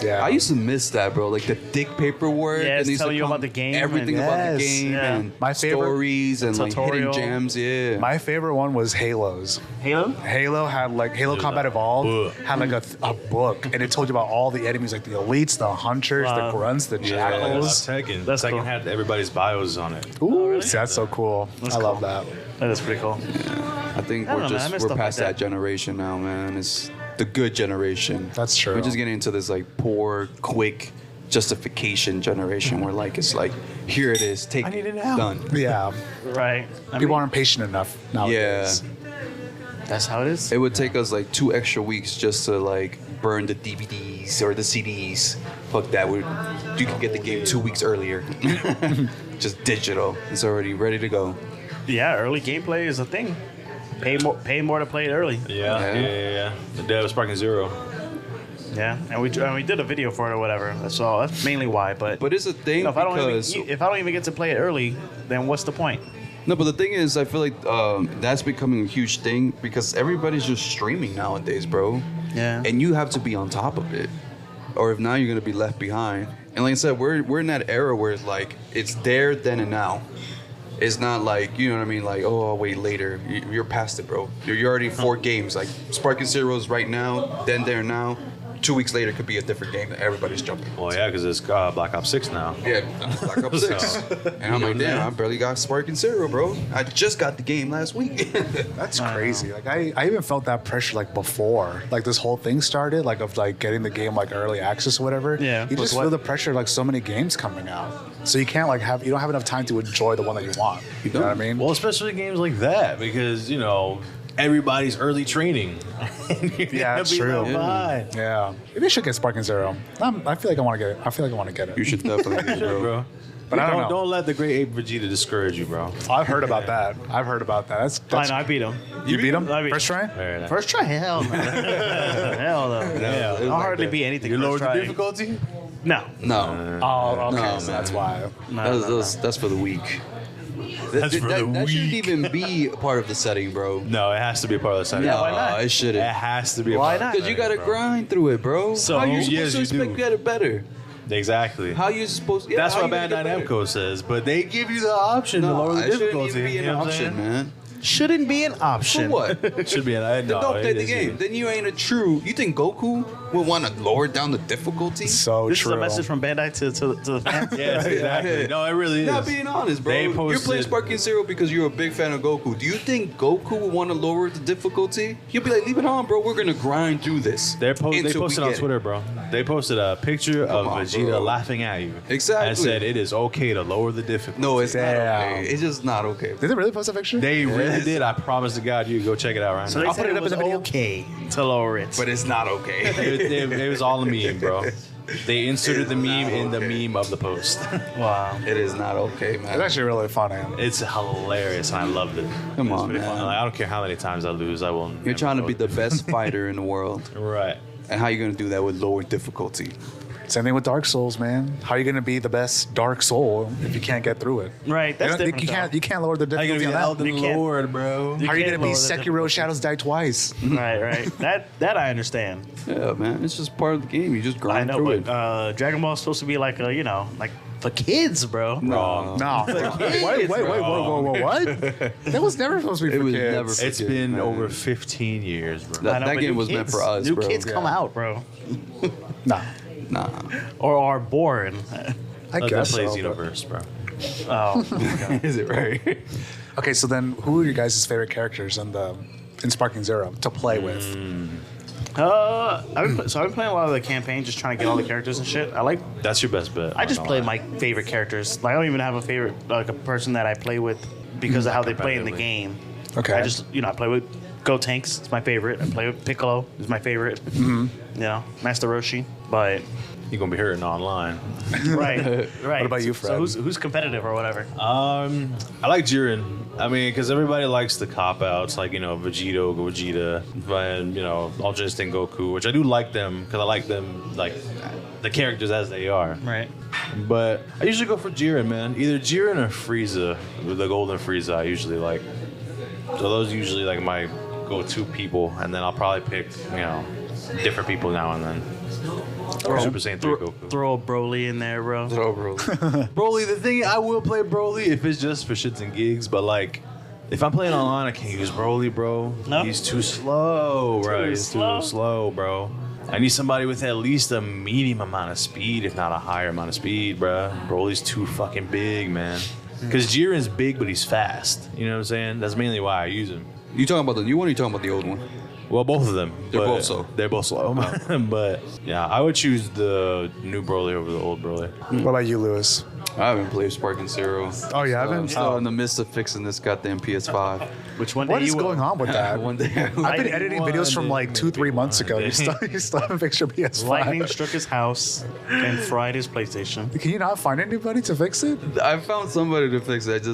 Yeah.
I used to miss that, bro. Like the thick paperwork.
Yeah, it's
they used to
telling you
come-
about the game
Everything
and-
about the
Yes.
game
Yeah.
and
My favorite-
stories and like hidden
tutorial.
gems. Yeah.
My favorite one was Halo's.
Halo?
Halo had like Halo Combat Evolved
book.
had like a book, and it told you about all the enemies, like the elites, the hunters,
Wow.
the grunts, the jackals.
Tekken.
That's
Tekken
cool.
had everybody's bios on it.
Ooh, see, that's so cool.
That's
I love
cool.
that.
That is pretty cool.
I think
I don't
we're
know, man. I miss
we're
stuff
past
like
that
that.
generation now, man. It's the good generation.
That's true.
We're just getting into this like poor, quick justification generation where like it's like here it is, take
I need it now.
done.
Yeah,
Right.
people aren't patient enough nowadays.
That's how it is.
It would take us like 2 extra weeks just to like burn the DVDs or the CDs. Fuck that. You can get the game 2 weeks earlier. Just digital. It's already ready to go.
Yeah, early gameplay is a thing. Pay more to play it early.
Yeah. The Dead of Sparking Zero.
Yeah, and we did a video for it or whatever. That's all. That's mainly why. But
But it's a thing
if I don't
because
even get to play it early, then what's the point?
no, but the thing is, I feel like that's becoming a huge thing because everybody's just streaming nowadays, bro.
Yeah.
And you have to be on top of it, or if not, you're gonna be left behind. And like I said, we're in that era where it's like it's there, then and now. It's not like, you know what I mean, like, oh, I'll wait later. You're past it, bro. You're already 4 games. Like Sparking Zero's right now, then there now. 2 weeks later, it could be a different game that everybody's jumping.
Well, yeah, because it's Black Ops 6 now.
Yeah, Black Ops 6. And I'm like, damn, I barely got Sparking Zero, bro. I just got the game last week.
That's crazy. Like I even felt that pressure like before, like this whole thing started, like of like getting the game like early access or whatever.
Yeah.
You just feel the pressure of like so many games coming out, so you can't like you don't have enough time to enjoy the one that you want. You know what I mean?
Well, especially games like that, because, everybody's early training.
Yeah, that's true.
Behind.
Yeah. Maybe I should get Sparking Zero. I feel like I want to get it. I feel like I want to get it.
You should definitely get it, bro.
Bro.
But I don't know.
Don't let the great ape Vegeta discourage you, bro.
I've heard about that. That's
I beat him.
you beat him
I beat
first
him.
try.
Very nice.
First try? Hell no. Hell no.
Yeah.
I'll hardly beat anything
You
first
lowered
try.
the difficulty?
No.
No.
Oh, okay.
No,
So
man.
that's why.
That's for the weak.
That's for the
That shouldn't
weak.
even be a part of the setting, bro.
No, it has to be a part of the setting.
No,
why not?
it
It
shouldn't.
has to be
Why
a part
not?
of the
Because you
setting,
gotta
bro.
grind through it, bro.
So,
How you supposed
yes,
to
you
expect
do.
to get it better?
Exactly.
How you supposed? Yeah,
That's
how
what
you gonna
Bandai
get better?
Namco says, but they give you the option to
No,
lower the
it shouldn't
difficulty.
even be an
you know what I'm
option,
saying?
man.
Shouldn't be an
For
option.
what?
It should be an
Then
no,
don't play
it
the
is
game.
you.
Then you ain't a true. You think Goku would want to lower down the difficulty?
So
This
true.
is a message from Bandai to the fans.
Yes, exactly. No, it really is.
Not being honest, bro.
They
You're playing
posted-
Sparking Zero because you're a big fan of Goku. Do you think Goku would want to lower the difficulty? He'll be like, leave it on, bro. We're gonna grind through this.
They
until we
posted on
get it."
Twitter, bro. They posted a picture of
on,
Vegeta
bro.
laughing at you.
Exactly.
And said it is okay to lower the difficulty.
No, it's not
Damn.
okay. It's just not okay.
Did they really post a picture?
They really did. I promise to God, you go check it out right
So
now.
they
I'll
said
put it
it
up
was
in the video.
okay to lower it.
But it's not okay.
It was all a meme, bro. They inserted the meme in the meme of the post.
Wow.
It is not okay,
It's
man.
actually really funny.
It's hilarious, and I loved it.
Come
It was
on,
pretty fun.
man.
Like, I don't care how many times I lose, I will.
You're trying to be the best fighter in the world,
Right.
and how you gonna do that with lower difficulty?
Same thing with Dark Souls, man. How are you gonna be the best Dark Soul if you can't get through it?
Right. That's different.
You can't lower the
How you
difficulty
gonna
on
be
that.
Elden
You can't-
Lord, bro?
How are you
can't
gonna be
lower the
Sekiro
difficulty.
Shadows Die Twice?
Right. That I understand.
Yeah, man. It's just part of the game. You just
I
grind
know,
through
but
it.
Dragon Ball is supposed to be like a, like for kids, bro.
Wrong.
No. Wait, what? That was never supposed to be
It
for
was
kids.
never for
It's
kids,
been
man.
over 15 years, bro.
I know,
That
but
game
new
was meant
kids-
for us,
New
bro.
kids come out, bro,
Nah.
Nah.
or are born.
I
That
guess
plays
so.
universe, bro.
Oh,
Is it right?
Okay, so then who are your guys' favorite characters in Sparking Zero to play with?
I've been playing a lot of the campaign, just trying to get all the characters and shit.
That's your best bet.
I just
I'm
play
not
my favorite characters. Like I don't even have a favorite, like a person that I play with because of how they play in the
competitively.
game.
Okay.
I just, I play with Go Tanks. It's my favorite. I play with Piccolo. It's my favorite. Master Roshi. But
You're gonna be hurting online.
right.
What about you, Fred?
So who's competitive or whatever?
I like Jiren. I mean, because everybody likes the cop outs, like Vegeta, and Ultra Goku, which I do like them because I like them like the characters as they are.
Right.
But I usually go for Jiren, man. Either Jiren or Frieza, the Golden Frieza. I usually like. So those are usually like my go-to people, and then I'll probably pick different people now and then. Or Super Saiyan 3 Goku.
Throw a Broly in there, bro.
Oh, bro.
Broly, the thing I will play Broly if it's just for shits and gigs, but like if I'm playing online, I can't use Broly, bro.
No?
He's too slow, bro.
Too
He's
slow?
too slow, bro. I need somebody with at least a medium amount of speed, if not a higher amount of speed, bro. Broly's too fucking big, man. Because Jiren's big, but he's fast. You know what I'm saying? That's mainly why I use him.
You talking about the new one or you talking about the old one?
Well, both of them.
They're
but
both slow.
They're both slow. But yeah, I would choose the new Broly over the old Broly.
What about you, Lewis?
I haven't played Sparking Zero.
Oh, you
I'm
haven't?
still in the midst of fixing this goddamn PS5.
Which one?
What
day
is
you will?
going on with that?
One day.
I've been
Lightning
editing videos from like 2-3 months ago. You still haven't fixed your PS5.
Lightning struck his house and fried his PlayStation.
Can you not find anybody to fix it?
I found somebody to fix it.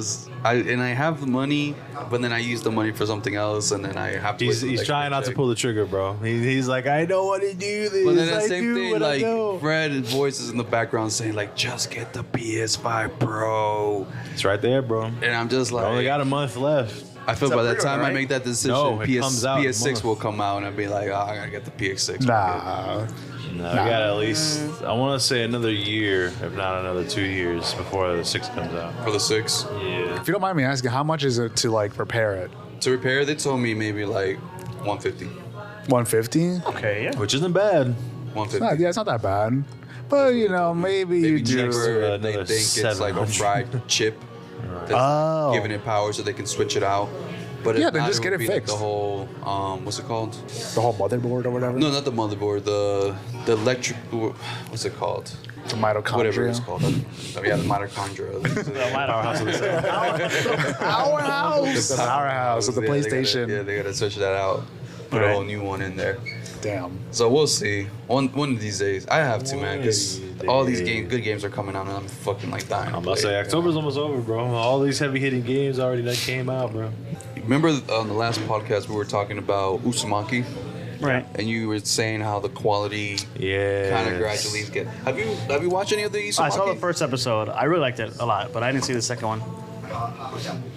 I have the money, but then I use the money for something else, and then I have to. wait for the
He's
extra
trying not to
check.
pull the trigger, bro. He's like, I don't want to do this.
But then that
I
same
do,
thing,
but I
like
don't.
Fred's voices in the background saying, like, just get the PS5 Pro,
It's right there, bro.
and I'm just
I
like,
only got a month left.
I feel by the time I make that decision,
No, it comes out in a
PS6
month.
will come out, and I'll be like, oh, I gotta get the PS6.
Nah.
No, I got at least, I want to say another year, if not another 2 years before the 6 comes out.
For the 6.
Yeah.
If you don't mind me asking, how much is it to like repair it?
To repair, they told me maybe like 150.
150?
Okay, yeah.
Which isn't bad.
150.
Yeah, it's not that bad. But maybe you do.
cheaper. They
Another
think it's like a
700.
fried chip that's
Oh.
giving it power so they can switch it out. But
Yeah,
if
then
not,
just get
would
it
be like
fixed.
the whole what's it called?
The whole motherboard or whatever.
No, not the motherboard. The electric. What's it called?
The mitochondria.
Whatever it's called. Yeah, the mitochondria.
Powerhouse. The powerhouse of the
Yeah,
PlayStation.
they gotta switch that out. Put a whole new one in there.
Damn.
So we'll see. One of these days, I have to, man, because all these good games are coming out, and I'm fucking like dying.
I'm about to say October's almost over, bro. All these heavy hitting games already that came out, bro.
Remember on the last podcast we were talking about Uzumaki,
Right.
and you were saying how the quality
Yeah.
kind of gradually get. Have you watched any of the Uzumaki?
I saw the first episode. I really liked it a lot, but I didn't see the second one.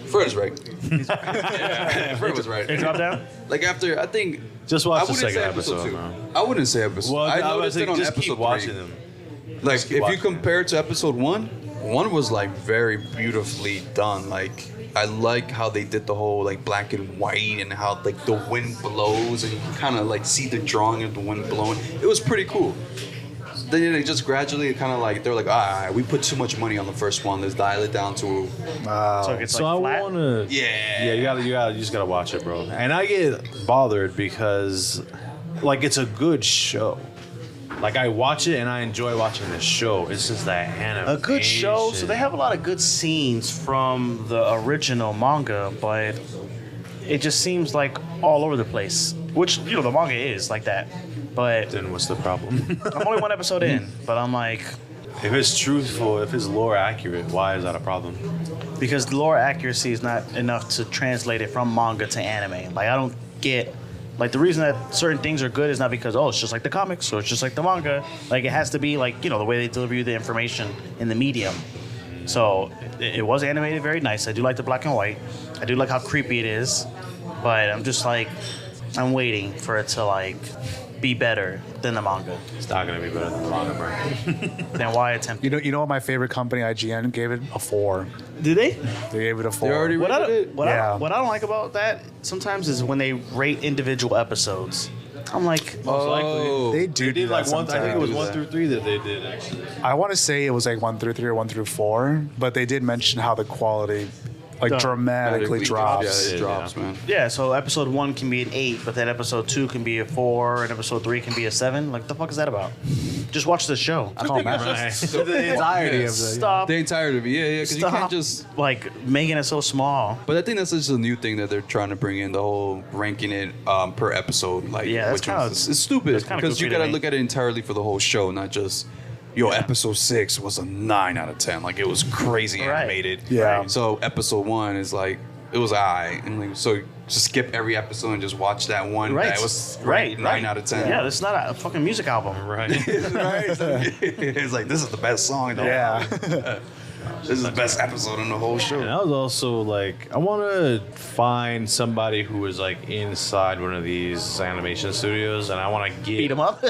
Fred is right. Yeah, Fred was right.
It dropped down?
Like after, I think.
Just watch
I
the
wouldn't
second
say episode
episode,
2.
bro.
I wouldn't say episode.
Well,
I
I was
noticed it on
just
episode
keep
3.
watching them.
Like
Just keep
if you
watching
compare it to episode 1 was like very beautifully done. Like I like how they did the whole like black and white and how like the wind blows and you can kind of like see the drawing of the wind blowing. It was pretty cool. Then they just gradually kind of like they're like, all right, we put too much money on the first one. Let's dial it down to
So it gets
So
like
I
flat?
wanna.
Yeah.
You just gotta watch it, bro. And I get bothered because, like, it's a good show. Like I watch it and I enjoy watching the show. It's just that animation.
A good show. So they have a lot of good scenes from the original manga, but it just seems like all over the place. Which, the manga is like that. But
Then what's the problem?
I'm only one episode in, but I'm like,
If it's truthful, if it's lore accurate, why is that a problem?
because the lore accuracy is not enough to translate it from manga to anime. Like I don't get like the reason that certain things are good is not because it's just like the comics or it's just like the manga. Like it has to be like the way they deliver you the information in the medium. So it was animated very nice. I do like the black and white. I do like how creepy it is, but I'm just like I'm waiting for it to like be better than the manga.
It's not gonna be better than the manga, bro.
Then why attempt?
You know what my favorite company, IGN, gave it? A 4.
Did they?
They gave it a 4.
They already
What
rated it.
what I don't like about that sometimes is when they rate individual episodes. I'm like,
Oh,
They do
They did like
that
one. I think it was
sometimes.
1 through 3 that they did actually.
I want to say it was like 1 through 3 or 1 through 4, but they did mention how the quality like dramatically drops.
Yeah, it drops, man.
yeah. So episode 1 can be an 8, but then episode 2 can be a 4, and episode 3 can be a 7. Like, the fuck is that about? Just watch the show.
Oh, man.
The entirety of the.
Stop.
The entirety of it, yeah, because you
Stop.
can't just.
like making it so small.
But I think that's just a new thing that they're trying to bring in, the whole ranking it per episode. Like,
Yeah, that's
which
kinda-
ones- it's stupid
that's kinda
because you
goofy to
gotta
me.
look at it entirely for the whole show, not just. Episode 6 was a 9 out of 10. Like it was crazy
Right.
animated.
Yeah.
Right.
So episode 1 is like it was and like so just skip every episode and just watch that one.
Right.
That was
right.
9 out of 10.
Yeah, this is not a fucking music album.
Right.
right. It's like this is the best song. In the
Yeah.
whole- this is the best episode in the whole show.
And I was also like, I want to find somebody who is like inside one of these animation studios, and I want to get
Beat them up.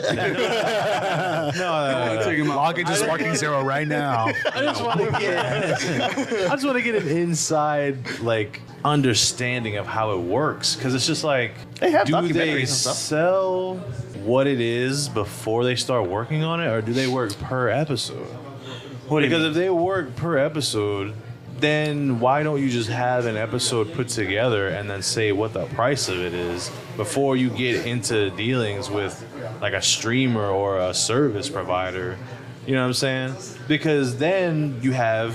Log into Sparking Zero right now.
I just want to get. I just want to get an inside like understanding of how it works, because it's just like,
They have
do
documentaries
they
and stuff.
sell what it is before they start working on it, or do they work per episode?
What do you
Because
mean?
if they work per episode, then why don't you just have an episode put together and then say what the price of it is before you get into dealings with like a streamer or a service provider? You know what I'm saying? Because then you have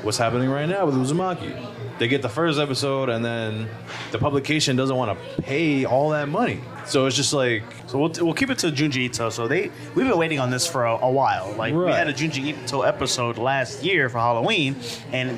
what's happening right now with Uzumaki. They get the first episode and then the publication doesn't want to pay all that money. So it's just like,
So we'll keep it to Junji Ito. So we've been waiting on this for a while. Like we
Right.
had a Junji Ito episode last year for Halloween, and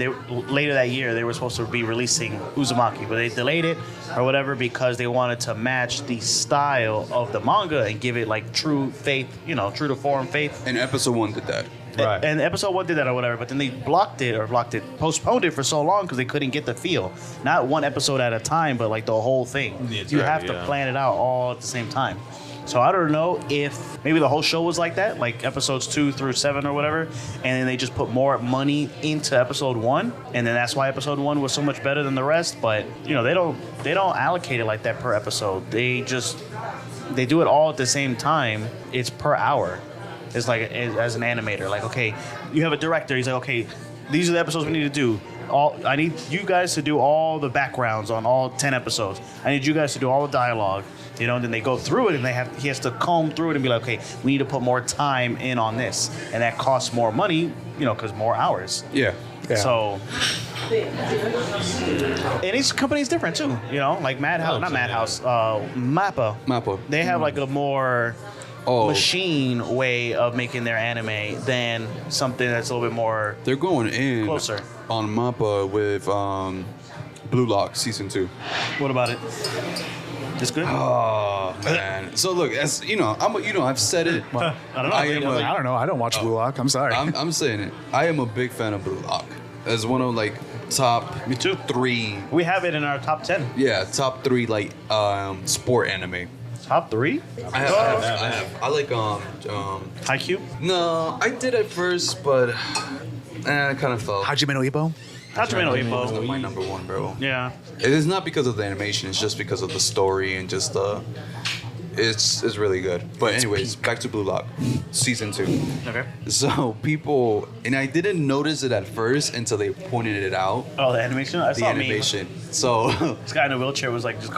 later that year they were supposed to be releasing Uzumaki, but they delayed it or whatever because they wanted to match the style of the manga and give it like true faith, true to form faith.
And episode 1 did that.
right.
And episode 1 did that or whatever, but then they postponed it for so long because they couldn't get the feel. Not one episode at a time, but like the whole thing.
Yeah,
You
right,
have to
yeah.
plan it out all at the same time. So I don't know if maybe the whole show was like that, like episodes 2 through 7 or whatever, and then they just put more money into episode 1, and then that's why episode 1 was so much better than the rest. But they don't allocate it like that per episode. They just they do it all at the same time, it's per hour. It's like as an animator, like okay, you have a director. He's like, okay, these are the episodes we need to do. I need you guys to do all the backgrounds on all 10 episodes. I need you guys to do all the dialogue. You know, and then they go through it, and he has to comb through it and be like, okay, we need to put more time in on this, and that costs more money. You know, because more hours.
Yeah.
So, and each company's different too. You know, like Mappa. They have like a more machine way of making their anime than something that's a little bit more.
They're going in
closer
on Mappa with Blue Lock season 2.
What about it? It's good.
Oh man! So look, as you know, I've said it.
I don't know.
I don't know. I don't watch Blue Lock. I'm sorry.
I'm saying it. I am a big fan of Blue Lock. As one of like top.
Me too.
3.
We have it in our top 10.
Yeah, top 3 like sport anime.
Top 3?
I have. I like
Haikyuu?
No, I did at first, but I kind of fell.
Hajime no Ippo?
Hajime no
It's not
Ippo.
my number 1, bro.
Yeah.
It is not because of the animation. It's just because of the story and just it's really good. But anyways, back to Blue Lock, season 2.
Okay.
So people, and I didn't notice it at first until they pointed it out.
Oh, the animation? I
The
saw
animation. So
this guy in a wheelchair was like just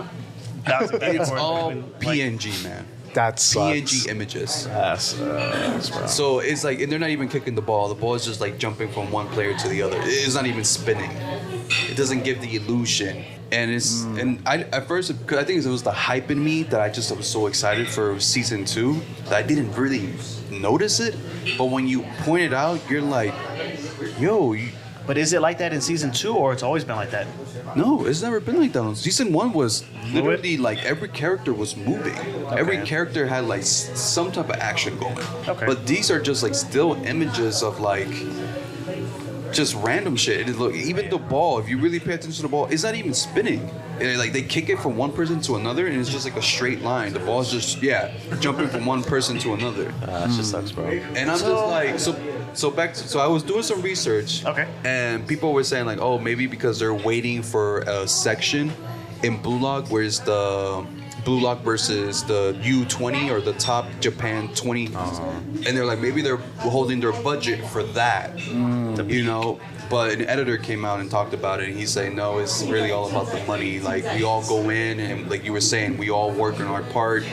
bouncing back and
it's
forth.
all
Like,
PNG, man.
That sucks.
PNG images.
That's bro.
So it's like, and they're not even kicking the ball. The ball is just like jumping from one player to the other. It's not even spinning. It doesn't give the illusion. And it's and I at first, because I think it was the hype in me that I just was so excited for season 2 that I didn't really notice it. But when you point it out, you're like, yo.
But is it like that in season 2, or it's always been like that?
No, it's never been like that. Season 1 was literally like every character was moving. Every character had like some type of action going.
Okay.
But these are just like still images of like just random shit. Look, even the ball, if you really pay attention to the ball, it's not even spinning. And like they kick it from one person to another, and it's just like a straight line. The ball's just jumping from one person to another.
That just sucks, bro.
And I'm just like, so I was doing some research.
Okay.
And people were saying like, oh, maybe because they're waiting for a section in Blue Lock, where's the Blue Lock versus the U20 or the top Japan 20. And they're like, maybe they're holding their budget for that. You know? But an editor came out and talked about it, and he's saying, no, it's really all about the money. Like, we all go in, and like you were saying, we all work on our part,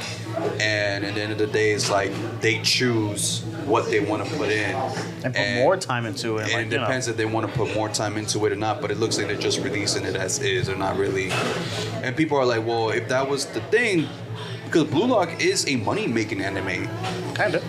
and at the end of the day, it's like they choose what they want to put in.
And put more time into it.
And
like,
it depends if they want to put more time into it or not, but it looks like they're just releasing it as is. They're not really. And people are like, well, if that was the thing, because Blue Lock is a money-making anime.
Kind of.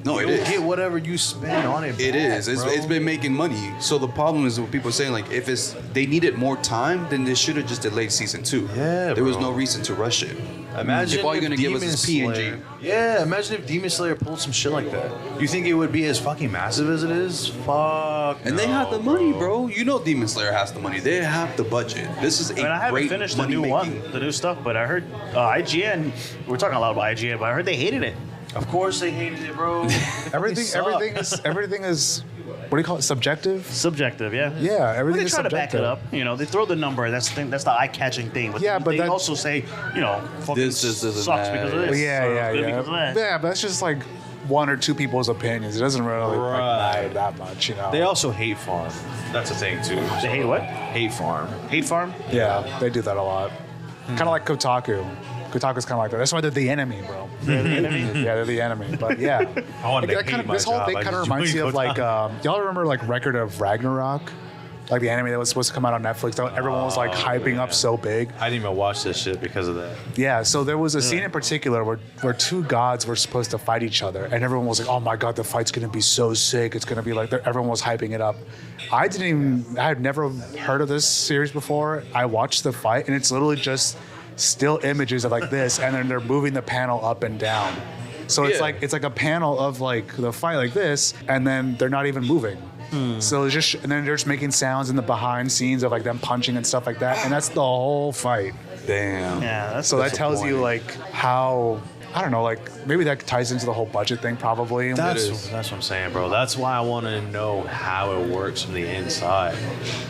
No, it
You'll
is.
get whatever you spend on it.
It is. It's been making money. So the problem is with people saying like, if they needed more time, then they should have just delayed season 2.
Yeah,
there was
bro.
no reason to rush it.
Imagine
if all you're gonna give us
Demon
is PNG.
Slayer- Yeah, imagine if Demon Slayer pulled some shit like that. You think it would be as fucking massive as it is? Fuck.
And they have the money, bro. You know Demon Slayer has the money. They have the budget. This is a
I mean, I haven't
great
finished the new
money-making-
one, the new stuff, but I heard IGN. We're talking a lot about IGN, but I heard they hated it.
Of course they hated it, bro.
Everything is what do you call it? Subjective.
Subjective, yeah.
Yeah,
But
everything
they
is
try to back
subjective.
it up. You know, they throw the number. That's the thing. That's the eye-catching thing. But
Yeah, but
they
that-
also say, you know, fucking
This doesn't
sucks because of
matter.
this.
Yeah,
or
yeah,
it's good
yeah.
because of that.
Yeah, but that's just like one or two people's opinions. It doesn't really like,
Right.
matter that much, you know.
They also hate farm. That's a thing too.
They hate what?
Hate farm.
Hate farm?
Yeah, they do that a lot. Kind of like Kotaku. Kotaku's kind of like that. That's why they're the enemy, bro.
They're the enemy?
Yeah, they're the enemy. But yeah,
I wanted to
That
hate my
this whole
job.
thing
I
kind of
just
reminds
joined
me of like
Kotaku.
y'all remember like Record of Ragnarok, like the anime that was supposed to come out on Netflix. That everyone was like hyping up so big.
I didn't even watch this shit because of that.
Yeah, so there was a scene in particular where two gods were supposed to fight each other, and everyone was like, "Oh my god, the fight's gonna be so sick! It's gonna be like..." Everyone was hyping it up. I had never heard of this series before. I watched the fight, and it's literally just still images of like this, and then they're moving the panel up and down. So it's like a panel of like the fight like this, and then they're not even moving. So it's just, and then they're just making sounds in the behind scenes of like them punching and stuff like that, and that's the whole fight.
Damn.
Yeah, that's
So that tells you like how I don't know, like maybe that ties into the whole budget thing probably.
That's what I'm saying, bro. That's why I want to know how it works from the inside,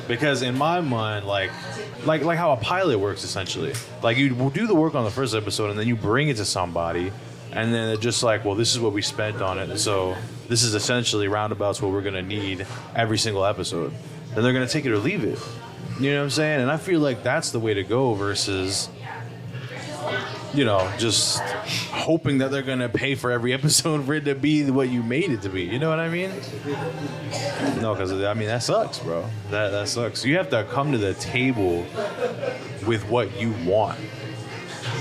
because in my mind, like how a pilot works essentially. Like you do the work on the first episode, and then you bring it to somebody, and then they're just like, well, this is what we spent on it, so this is essentially roundabouts what we're gonna need every single episode. Then they're gonna take it or leave it. You know what I'm saying? And I feel like that's the way to go versus, you know, just hoping that they're gonna pay for every episode for it to be what you made it to be. You know what I mean? No, because I mean that sucks, bro. That sucks. You have to come to the table with what you want.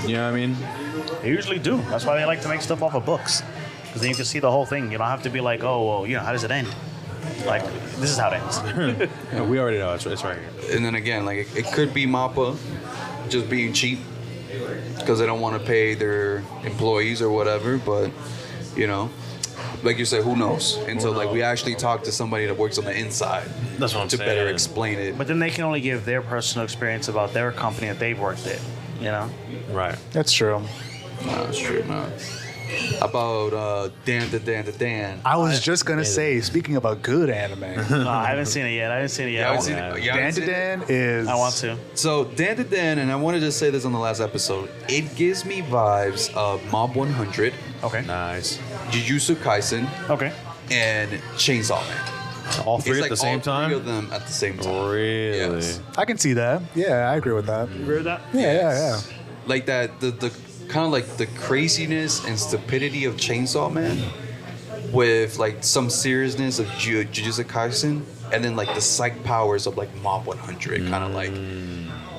You know what I mean?
They usually do. That's why they like to make stuff off of books, because then you can see the whole thing. You don't have to be like, oh, well, you know, how does it end? Like, this is how it ends.
Yeah, we already know it's right here.
And then again, like it could be MAPPA just being cheap because they don't want to pay their employees or whatever. But you know, like you said, who knows? Until like we actually talk to somebody that works on the inside.
That's what I'm
to
saying.
better explain it.
But then they can only give their personal experience about their company that they've worked at, you know?
Right.
That's true.
No, that's true, man. About Dan.
I was just gonna say, speaking about good anime,
No, I haven't seen it yet. I haven't seen it yet.
You haven't seen it? You haven't
Dan
seen
to
it?
Dan is.
I want to.
So Dan, and I wanted to say this on the last episode. It gives me vibes of Mob 100,
Okay.
Nice.
Jujutsu Kaisen,
Okay.
and Chainsaw Man.
All three
It's
at
like
the same
all
time?
three of them at the same time.
Really?
Yes.
I can see that. Yeah, I agree with that.
You agree with that?
Yeah.
Like that, the kind of like the craziness and stupidity of Chainsaw Man, with like some seriousness of Jujutsu Kaisen, and then like the psych powers of like Mob 100, kind of like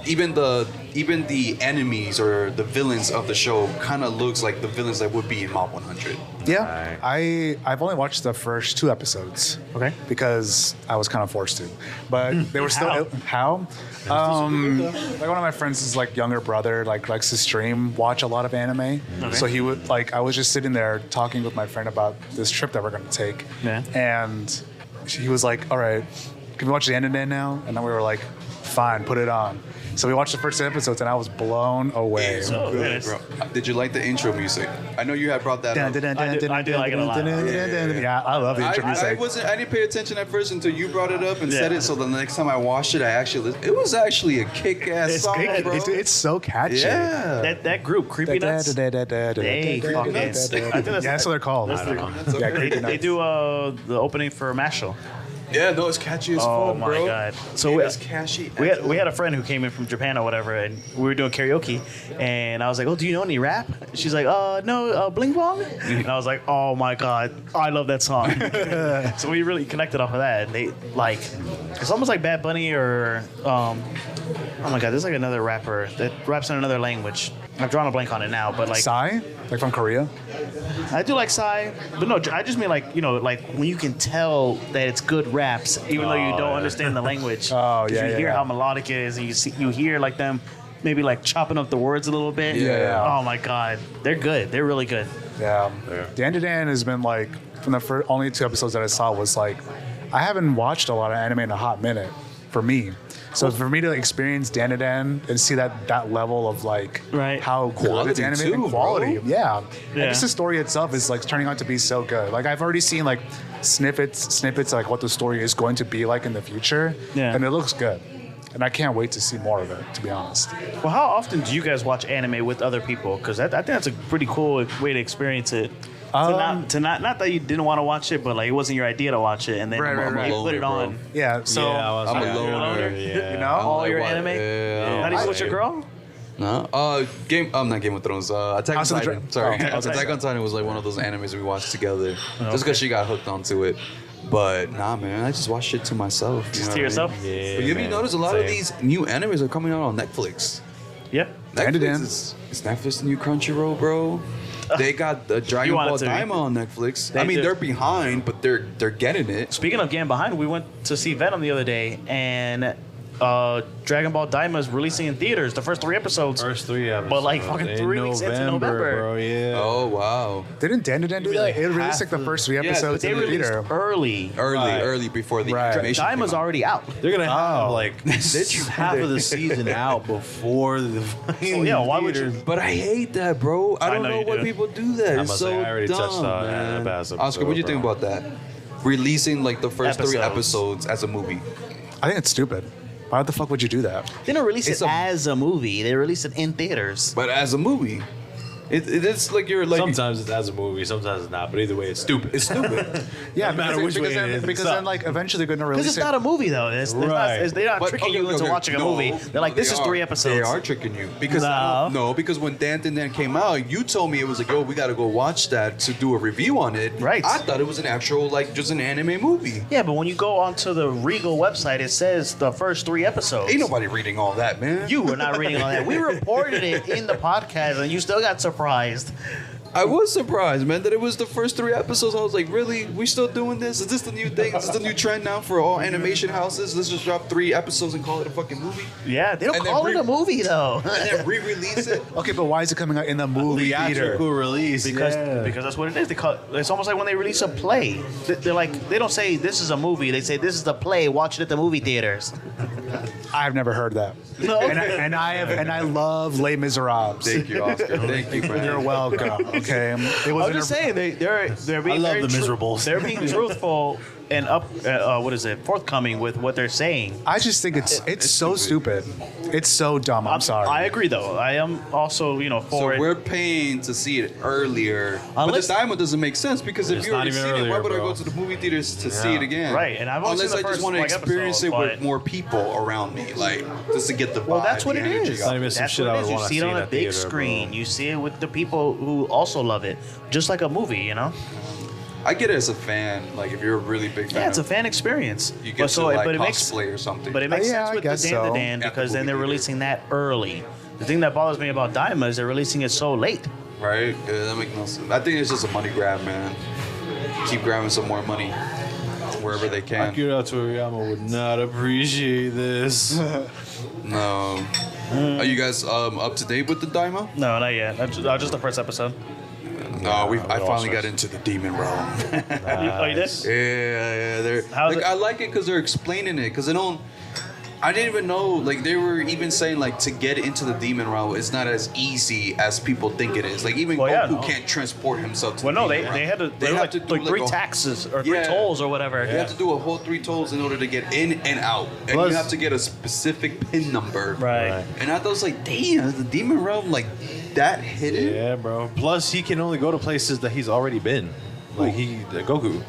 even the enemies or the villains of the show kind of looks like the villains that would be in Mob 100.
Yeah, I've only watched the first 2 episodes.
Okay.
Because I was kind of forced to, but they were still how. Like one of my friends' is like younger brother likes to watch a lot of anime.
Okay.
So he would like I was just sitting there talking with my friend about this trip that we're going to take.
Yeah.
And he was like, "All right, can we watch the anime now?" And then we were like, "Fine, put it on." So we watched the first episodes, and I was blown away.
So good.
Bro, did you like the intro music? I know you had brought that up.
I do like it a lot.
Yeah, I love the intro
I
music.
didn't pay attention at first until you brought it up and said it. So the next time I watched it, it was actually a kick-ass song, bro.
It's so catchy.
Yeah.
That group, Creepy Nuts, they fucking. I think
Yeah, that's what they're called.
That's
Yeah,
okay.
Creepy
They
Nuts.
do the opening for Mashal.
Yeah, no, it's catchy as
Oh
fuck,
my
bro.
god! So
it's catchy.
we had a friend who came in from Japan or whatever, and we were doing karaoke, and I was like, "Oh, do you know any rap?" She's like, no, Bling Bong," and I was like, "Oh my god, I love that song." So we really connected off of that, and they like, it's almost like Bad Bunny or oh my god, there's like another rapper that raps in another language. I've drawn a blank on it now, but like
Psy? Like from Korea?
I do like Psy, but no, I just mean like, you know, like when you can tell that it's good raps, even though you don't understand the language.
Oh,
'Cause
yeah,
you
yeah,
hear
yeah.
how melodic it is, and you hear like them maybe like chopping up the words a little bit.
Yeah.
Oh my god, they're good. They're really good.
Yeah. Dan to Dan has been like, from the only 2 episodes that I saw was like, I haven't watched a lot of anime in a hot minute for me. So for me to experience Dan to Dan and see that level of like
Right.
how good it's
Quality
animated
too,
and quality,
bro.
yeah. And
Yeah.
just the story itself is like turning out to be so good. Like I've already seen like snippets like what the story is going to be like in the future,
Yeah.
and it looks good. And I can't wait to see more of it, to be honest.
Well, how often do you guys watch anime with other people? Because I think that's a pretty cool way to experience it. To not that you didn't want to watch it, but like it wasn't your idea to watch it, and then
Right, right,
you
right.
put it
Loner,
on.
Yeah. So
I'm a
You're a
loner.
loner?
Yeah.
you know,
All your
Like what?
anime?
Yeah.
Not even with your girl?
No. Not Game of Thrones. Attack on
House of the
Titan.
Dra-
Sorry.
Oh,
Attack on Titan was like one of those animes we watched together. Just because she got hooked onto it. But nah, man, I just watch shit to myself.
Just to yourself?
Yeah,
But you ever
man.
notice a lot of
Same.
these new animes are coming out on Netflix?
Yeah.
Dan to Dan.
Is Netflix the new Crunchyroll, bro? They got the Dragon
want it
Ball
to be.
Daima on Netflix.
They
I mean,
do.
they're behind, but they're getting it.
Speaking of getting behind, we went to see Venom the other day, and Dragon Ball Daima is releasing in theaters. The first 3 episodes.
First 3 episodes.
But like fucking
In
3 weeks into November.
bro. Yeah.
Oh wow.
Didn't Dan do that?
like
It released
half
like the first 3 episodes
They
in the
released
theater.
early.
Early before the
Right.
animation. came
Daima's
out.
already out.
They're gonna have
Oh.
like half of the season out before the fucking
yeah, why would you-
theaters.
But I hate that, bro. I don't
know
know
you
why
do.
people do that.
I
It's
must
so
say, I already
dumb,
touched on
man.
that past
Oscar,
episode,
what do you think
bro.
about that? Releasing like the first 3
Episodes.
episodes as a movie.
I think it's stupid. Why the fuck would you do that?
They didn't release
It's
it
a-
as a movie. They released it in theaters.
But as a movie, it's like you're like
Sometimes it's as a movie, sometimes it's not. But either way, it's stupid.
it's stupid.
Yeah,
No matter
because,
which
because
way
then,
it is,
because
it's
then
up.
like eventually they're gonna
Because
release
it's not a movie though.
Right.
They're not
But,
tricking
okay,
you into
okay,
watching a
no,
movie. They're like,
no,
this
they
is
are.
3 episodes.
They are tricking you because
No.
because when Dan came out, you told me it was like, yo, we got to go watch that to do a review on it.
Right.
I thought it was an actual like just an anime movie.
Yeah, but when you go onto the Regal website, it says the first 3 episodes.
Ain't nobody reading all that, man.
You were not reading on that. We reported it in the podcast, and you still got surprised.
I was surprised, man, that it was the first 3 episodes. I was like, really? We still doing this? Is this the new thing? Is this the new trend now for all animation houses? Let's just drop 3 episodes and call it a fucking movie?
Yeah, they don't
And then
call it a movie though.
And then re-release it?
Okay, but why is it coming out in the movie theater?
Theatrical release.
because
yeah.
that's what it is. They call it's almost like when they release a play. They're like they don't say this is a movie. They say this is the play. Watch it at the movie theaters.
I've never heard that.
No.
And I love Les Miserables.
Thank you, Oscar. Thank you, man.
You're welcome. Okay, it was
I'm just saying they're being
love
very
the Miserables.
They're being truthful and forthcoming with what they're saying.
I just think it's so stupid. It's so dumb. I'm sorry.
I agree though. I am also for
So
it.
we're paying to see it earlier.
Unless-
but the diamond doesn't make sense because if
It's
you already
not
seen
even
it, why
earlier,
would I
bro.
go to the movie theaters to see it again?
Right, and I've only
Unless
seen
I
the
just
first,
want to
like,
experience
episode,
it with
but-
more people around me, like just to get the vibe.
Well, that's what
the
it
energy
is.
of
Not even
it.
some
That's
shit
what
I
it
would
is. You
wanna
see it
see
on
in
a
a
big
theater,
screen.
bro.
You see it with the people who also love it, just like a movie.
I get it as a fan. Like if you're a really big fan,
Yeah, it's a
of-
fan experience.
you get to like cosplay or something.
But it makes
Yeah,
sense
I
with the
guess
Dan
so.
the Dan
At the
because then
movie
they're
theater.
releasing that early. The thing that bothers me about Daima is they're releasing it so late.
right? Yeah, that makes no sense. I think it's just a money grab, man. Keep grabbing some more money wherever they can.
Akira Toriyama would not appreciate this.
No. Are you guys up to date with the Daima?
No, not yet. Just the first episode.
No, I finally got into the demon realm.
Oh, you did?
Yeah. They're
How's
like
it?
I like it because they're explaining it because they don't. I didn't even know. Like they were even saying like to get into the demon realm, it's not as easy as people think it is. Like even
Well, yeah,
Goku
no.
can't transport himself to.
Well,
the
no,
demon
they
realm.
had to. They
have
like,
to do
like 3
a-
taxes or 3
Yeah.
tolls or whatever.
They have to do a whole 3 tolls in order to get in and out, and
Plus-
you have to get a specific pin number.
Right.
And I thought it was like, damn, is the demon realm like that hidden?
Yeah, bro. Plus, he can only go to places that he's already been. Like Goku.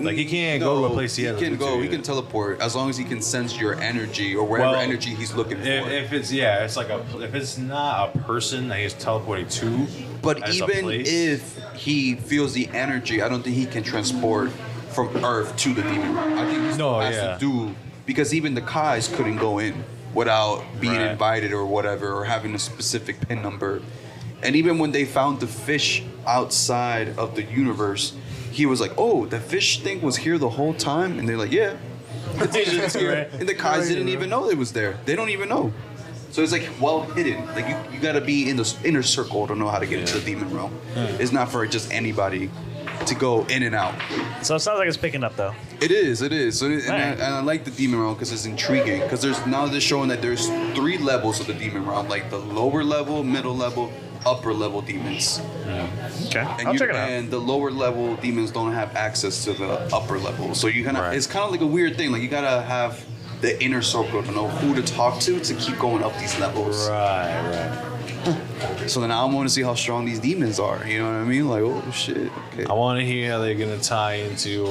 Like he can't go to a place he hasn't
can
been
go.
to
He
yet.
can teleport as long as he can sense your energy or whatever
Well,
energy he's looking for.
If it's it's like if it's not a person that he's teleporting to,
But
as a
even
place,
if he feels the energy, I don't think he can transport from Earth to the demon realm. I think he still
No,
has
yeah.
to do because even the Kais couldn't go in without being
Right.
invited or whatever or having a specific pin number. And even when they found the fish outside of the universe, he was like, "Oh, the fish thing was here the whole time," and they're like, "Yeah." It's here.
Right.
And the Kais didn't even know it was there. They don't even know. So it's like well hidden. Like you gotta be in the inner circle to know how to get into the demon realm. It's not for just anybody to go in and out.
So it sounds like it's picking up though.
It is. So and
Right.
I like the demon realm because it's intriguing. Because they're showing that there's 3 levels of the demon realm, like the lower level, middle level, upper level demons.
Okay,
And,
I'll check it out.
and the lower level demons don't have access to the upper level. So you
Right.
it's kind of like a weird thing. Like you gotta have the inner circle to know who to talk to keep going up these levels.
right.
So then I want to see how strong these demons are. You know what I mean? Like, oh shit. Okay.
I want to hear how they're gonna tie into.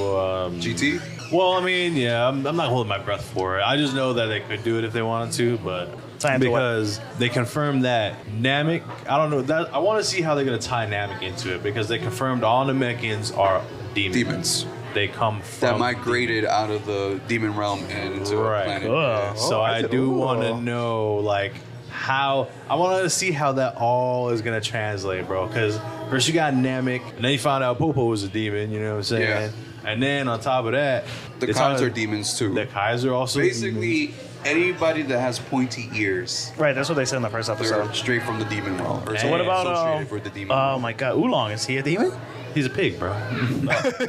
GT.
Well, I mean, yeah, I'm not holding my breath for it. I just know that they could do it if they wanted to, but
Tie into what?
because they confirmed that Namek, I don't know that I want to see how they're gonna tie Namek into it because they confirmed all Namekians are demons. They come from
That migrated out of the demon realm and into a
Right.
planet.
Ugh.
Yeah.
So I do want to know like how I want to see how that all is gonna translate, bro. Because first you got Namek, and then you found out Popo was a demon. You know what I'm saying?
Yeah.
And then on top of that,
The
it's
Kais
all-
are demons too.
The Kaiser also
Basically, Anybody that has pointy ears,
Right, that's what they said in the first
they're
episode.
straight from the demon well. Or
So what about
associated with the demon
oh
well.
my god, Oolong, is he a demon?
He's a pig, bro.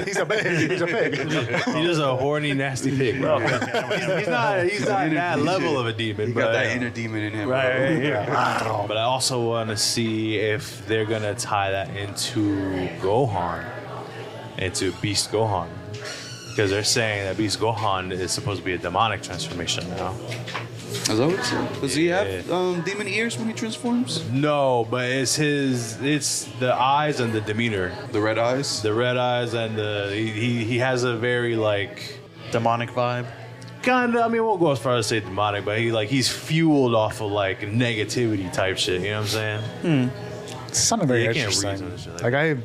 He's a pig. He's a pig.
He's just a horny, nasty pig, bro. He's not that level of a demon,
You
but
got that inner demon in him.
Right, yeah.
But I also want to see if they're gonna tie that into Gohan, into Beast Gohan, because they're saying that Beast Gohan is supposed to be a demonic transformation now.
Is that what it said? Does he have
Yeah.
demon ears when he transforms?
No, but it's the eyes and the demeanor,
The red eyes?
the red eyes and he has a very like
Demonic vibe.
kind of. I mean, we won't go as far as say demonic, but he's fueled off of like negativity type shit. You know what I'm saying?
It's something very
You can't
interesting.
reason and shit like
Like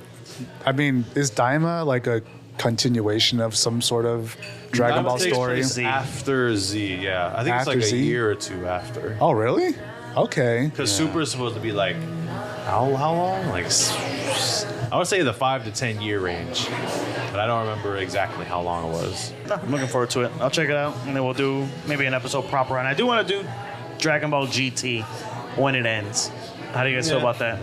I mean, is Daima like a continuation of some sort of Dragon Ball
Takes
story?
place after Z, yeah. I think
After
it's like
Z?
a year or two after.
Oh, really? Okay.
Because Super is supposed to be like how long? Like I would say the 5 to 10 year range, but I don't remember exactly how long it was.
No, I'm looking forward to it. I'll check it out, and then we'll do maybe an episode proper. And I do want to do Dragon Ball GT when it ends. How do you guys feel about that?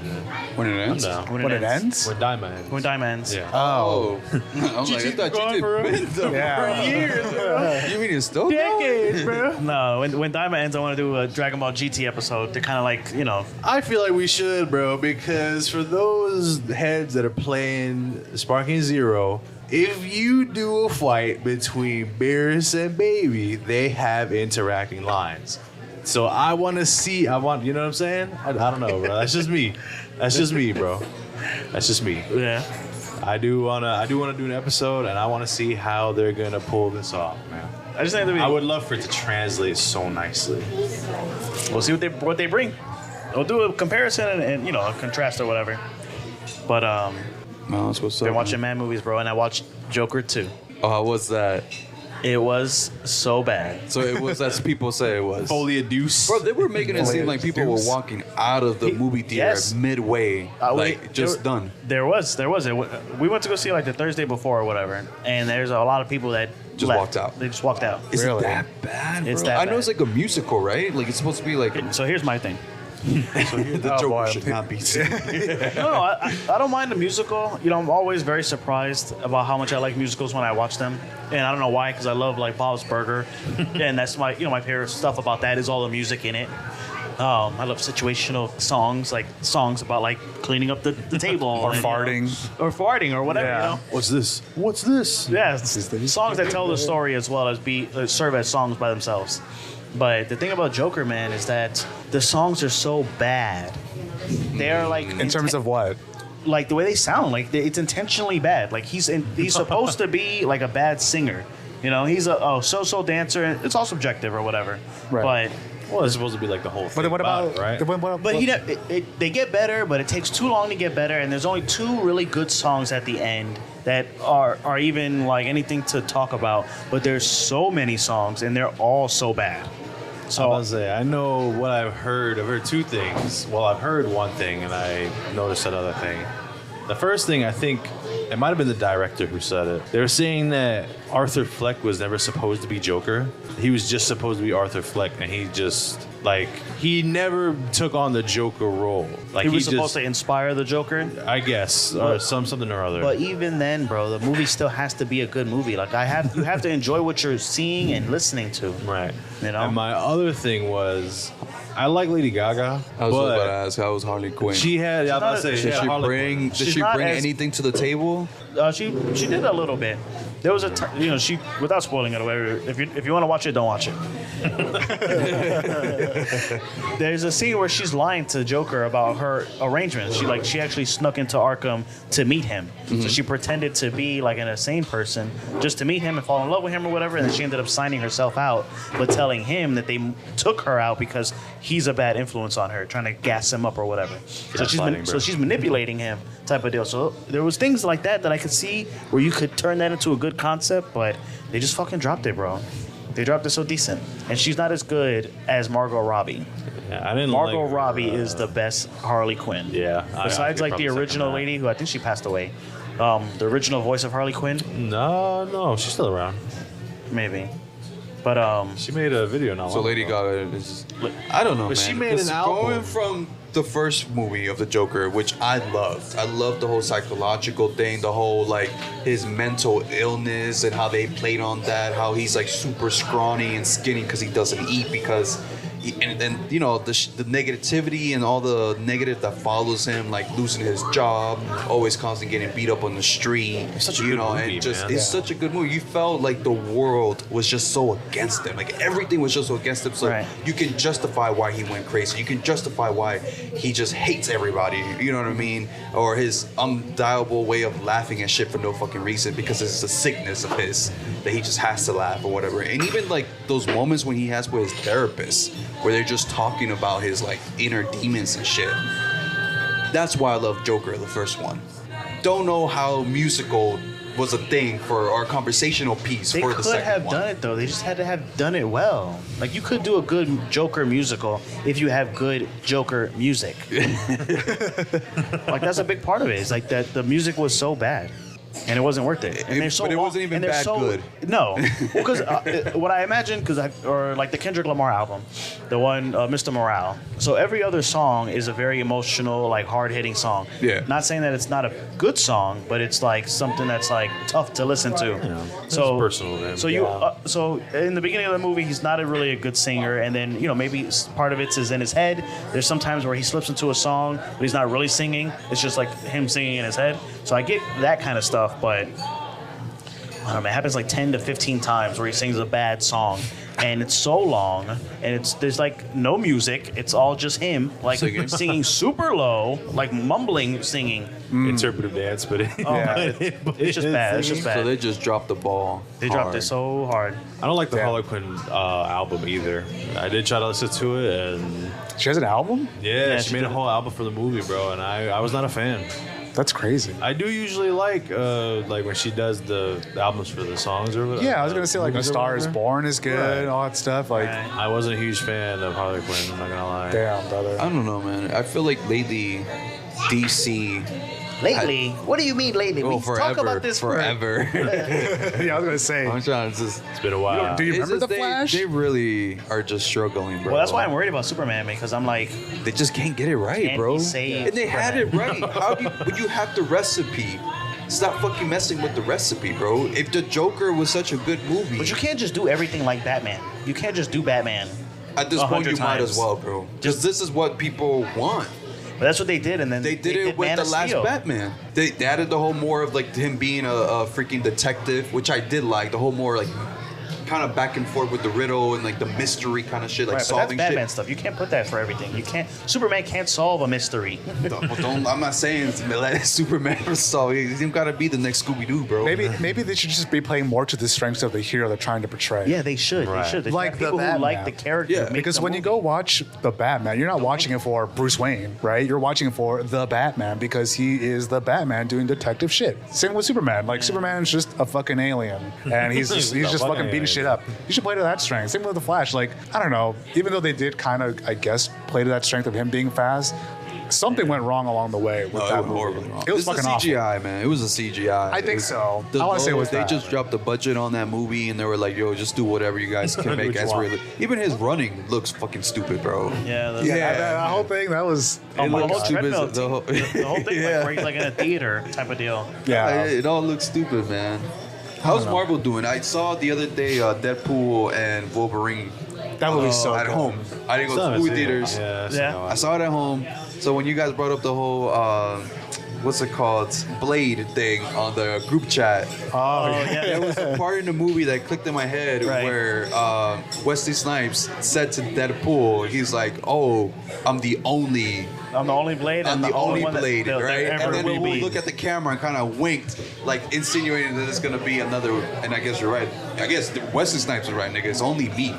When it ends?
No.
When it ends?
When Daima ends.
When Daima ends.
Yeah.
Oh. I was like, I thought
gone
you
for
did
Yeah.
You mean it's still
Decades, bro. No, when Daima ends, I want to do a Dragon Ball GT episode to kind of like, you know,
I feel like we should, bro, because for those heads that are playing Sparking Zero, if you do a fight between Beerus and Baby, they have interacting lines. So I want to see, you know what I'm saying? I don't know, bro. That's just me. That's just me, bro. That's just me.
yeah.
I do wanna do an episode, and I want to see how they're gonna pull this off, man.
I just think that
I would love for it to translate so nicely.
we'll see what they bring. We'll do a comparison and you know, a contrast or whatever. But
No, that's what's up.
been watching man movies, bro, and I watched Joker 2.
Oh, how was that?
It was so bad.
So it was as people say it was.
Foley a deuce.
Bro, they were making it seem like people were walking out of the movie theater
Yes.
midway, like just done.
There was. We went to go see like the Thursday before or whatever, and there's a lot of people that
Just
left.
walked out.
They just walked out.
Is
Really?
it that bad, bro?
It's that
I know
bad.
it's like a musical, right? Like it's supposed to be like
So here's my thing.
the
Oh,
Joker
boy.
should not be seen.
No, I don't mind the musical. You know, I'm always very surprised about how much I like musicals when I watch them, and I don't know why, because I love like Bob's Burger, and that's my my favorite stuff about that is all the music in it. I love situational songs, like songs about like cleaning up the table
Or
and, you know,
farting.
or farting or whatever.
Yeah.
You know.
What's this? What's this?
Yeah, songs that tell the story as well as serve as songs by themselves. But the thing about Joker, man, is that the songs are so bad. They're like
In terms of what?
like the way they sound, like it's intentionally bad. Like he's supposed to be like a bad singer. You know, he's a so dancer. It's all subjective or whatever.
Right.
Well, it's supposed to be like the whole thing.
But what about
it, right?
But they get better, but it takes too long to get better. And there's only 2 really good songs at the end that are even like anything to talk about. But there's so many songs, and they're all so bad.
I
So
was say I know what I've heard. I've heard 2 things. Well, I've heard one thing, and I noticed another thing. The first thing, I think it might have been the director who said it. They were saying that Arthur Fleck was never supposed to be Joker. He was just supposed to be Arthur Fleck, and he never took on the Joker role. Like
he was supposed to inspire the Joker.
I guess, or something or other.
But even then, bro, the movie still has to be a good movie. Like you have to enjoy what you're seeing and listening to.
Right.
You know?
And my other thing was, I like Lady Gaga,
I was about to
but
ask, how was Harley Quinn?
she had. I was about to say,
did
she had
she
Harley
bring?
She's
Did she
not
bring
as-
anything to the table?
She did a little bit. There was she without spoiling it away. If you want to watch it, don't watch it. There's a scene where she's lying to Joker about her arrangements. She actually snuck into Arkham to meet him. So she pretended to be like an insane person just to meet him and fall in love with him or whatever. And then she ended up signing herself out, but telling him that they took her out because he's a bad influence on her, trying to gas him up or whatever. So she's manipulating him, type of deal. So there was things like that I could see where you could turn that into a good concept, but they just fucking dropped it, bro. They dropped it so decent, and she's not as good as Margot Robbie.
Yeah, I didn't.
Margot
like her,
Robbie is the best Harley Quinn.
Yeah.
Besides, like the original lady, who I think she passed away. The original voice of Harley Quinn,
No, she's still around.
maybe. But
She made a video now.
So Lady Gaga is, I don't know,
But
man.
she made an album.
Going from the first movie of the Joker, which I loved. I loved the whole psychological thing, the whole like his mental illness and how they played on that, how he's like super scrawny and skinny because he doesn't eat because and you know the negativity and all the negative that follows him, like losing his job, always constantly getting beat up on the street.
Such a
you
good
know,
movie,
and just
man.
it's such a good movie. You felt like the world was just so against him, like everything was just so against him. So
Right.
you can justify why he went crazy. You can justify why he just hates everybody. You know what I mean? Or his undiable way of laughing at shit for no fucking reason because it's a sickness of his that he just has to laugh or whatever. And even like those moments when he has with his therapist, where they're just talking about his like inner demons and shit. That's why I love Joker, the first one. Don't know how musical was a thing for our conversational piece
they
for the
could
second
have
one.
done it though. They just had to have done it well. Like you could do a good Joker musical if you have good Joker music. Like that's a big part of it. It's like that the music was so bad. And it wasn't worth it. And they're so
but it
long-
wasn't even
and they're
bad
so,
good.
No, because what I imagine, or like the Kendrick Lamar album, the one Mr. Morale. So every other song is a very emotional, like hard hitting song.
Yeah.
Not saying that it's not a good song, but it's like something that's like tough to listen to. So
personal to him.
So so in the beginning of the movie, he's not really a good singer, and then maybe part of it's in his head. There's some times where he slips into a song, but he's not really singing. It's just like him singing in his head. So I get that kind of stuff. But I don't know, it happens like 10 to 15 times where he sings a bad song, and it's so long, and there's like no music. It's all just him like singing super low, like mumbling singing.
Interpretive dance, but
It's just bad. It's just
So
bad.
they just dropped the ball.
They dropped
hard.
it so hard.
I don't like the Harley Quinn album either. I did try to listen to it, and
She has an album?
yeah,
she
she made
did
a
it.
whole album for the movie, bro, and I was not a fan.
That's crazy.
I do usually like when she does the albums for the songs or whatever.
Yeah, I was gonna say like A
movies or
Star Is
whatever.
Born is good,
Right.
all that stuff. Like,
I wasn't a huge fan of Harley Quinn. I'm not gonna lie.
damn, brother.
I don't know, man. I feel like lately, DC.
Lately, what do you mean lately?
Oh,
We
forever,
talk about this
forever.
Yeah, I was gonna say.
I'm trying to just.
It's been a while.
Do you
It's
remember
just
the Flash?
They really are just struggling, bro.
Well, that's why I'm worried about Superman, because I'm like,
They just can't get it right,
Can't
bro.
he save
And they had it
Superman?
right. How do you? But you have the recipe. Stop fucking messing with the recipe, bro. If the Joker was such a good movie,
but you can't just do everything like Batman. You can't just do Batman.
at this point
100
you might
times.
as well, bro. Because this is what people want.
But that's what they did, and then
They did it with
Man
the
of
last
Steel.
Batman. They added the whole more of like him being a freaking detective, which I did like. The whole more like kind of back and forth with the riddle and like the mystery kind of shit, like
Right, but that's
solving
Batman
shit.
stuff. You can't put that for everything. You can't. Superman can't solve a mystery.
I'm not saying let Superman solve. He's gotta be the next Scooby Doo, bro.
Maybe they should just be playing more to the strengths of the hero they're trying to portray.
Yeah, they should.
Right.
They should. They
Like
have
the
people who
Batman.
like the character.
Yeah,
make
Because
the
when you
movie.
go watch the Batman, you're not watching it for Bruce Wayne, right? You're watching it for the Batman because he is the Batman doing detective shit. Same with Superman. Like Superman's just a fucking alien, and he's just
A
fucking
fucking
beating shit
alien.
up. You should play to that strength. Same with the Flash. Like I don't know. Even though they did kind of, I guess, play to that strength of him being fast, something went wrong along the way with
No,
that
it was
movie.
horribly wrong.
It was
It's
fucking
the
awful.
CGI, man. It was a CGI.
I think so. I wanna say it was
they
that.
just dropped the budget on that movie and they were like, "Yo, just do whatever you guys can make
Which
as
one?
real." Even his running looks fucking stupid, bro.
Yeah. The,
Yeah, that whole thing. That was.
Oh
It
my
looks
God.
stupid.
Treadmill
The whole,
The whole thing,
Yeah.
like, where he's like in a theater type of deal.
Yeah.
It all looks stupid, man. How's Marvel doing? I saw the other day Deadpool and Wolverine
That movie's so
at
good.
home. I didn't go to
Still
the
haven't
movie
seen it.
theaters.
Yeah.
Yeah.
I saw it at home. So when you guys brought up the whole what's it called, Blade thing on the group chat,
Oh yeah.
there was a part in the movie that clicked in my head
Right.
where Wesley Snipes said to Deadpool, he's like, "Oh, I'm the only."
I'm the only Blade.
I'm
and
the only
one that
Blade,
there
right?
ever
And then
will
we'll
be.
look at the camera and kind of winked, like insinuating that it's gonna be another. And I guess you're right. I guess Wesley Snipes is right, nigga. It's only me.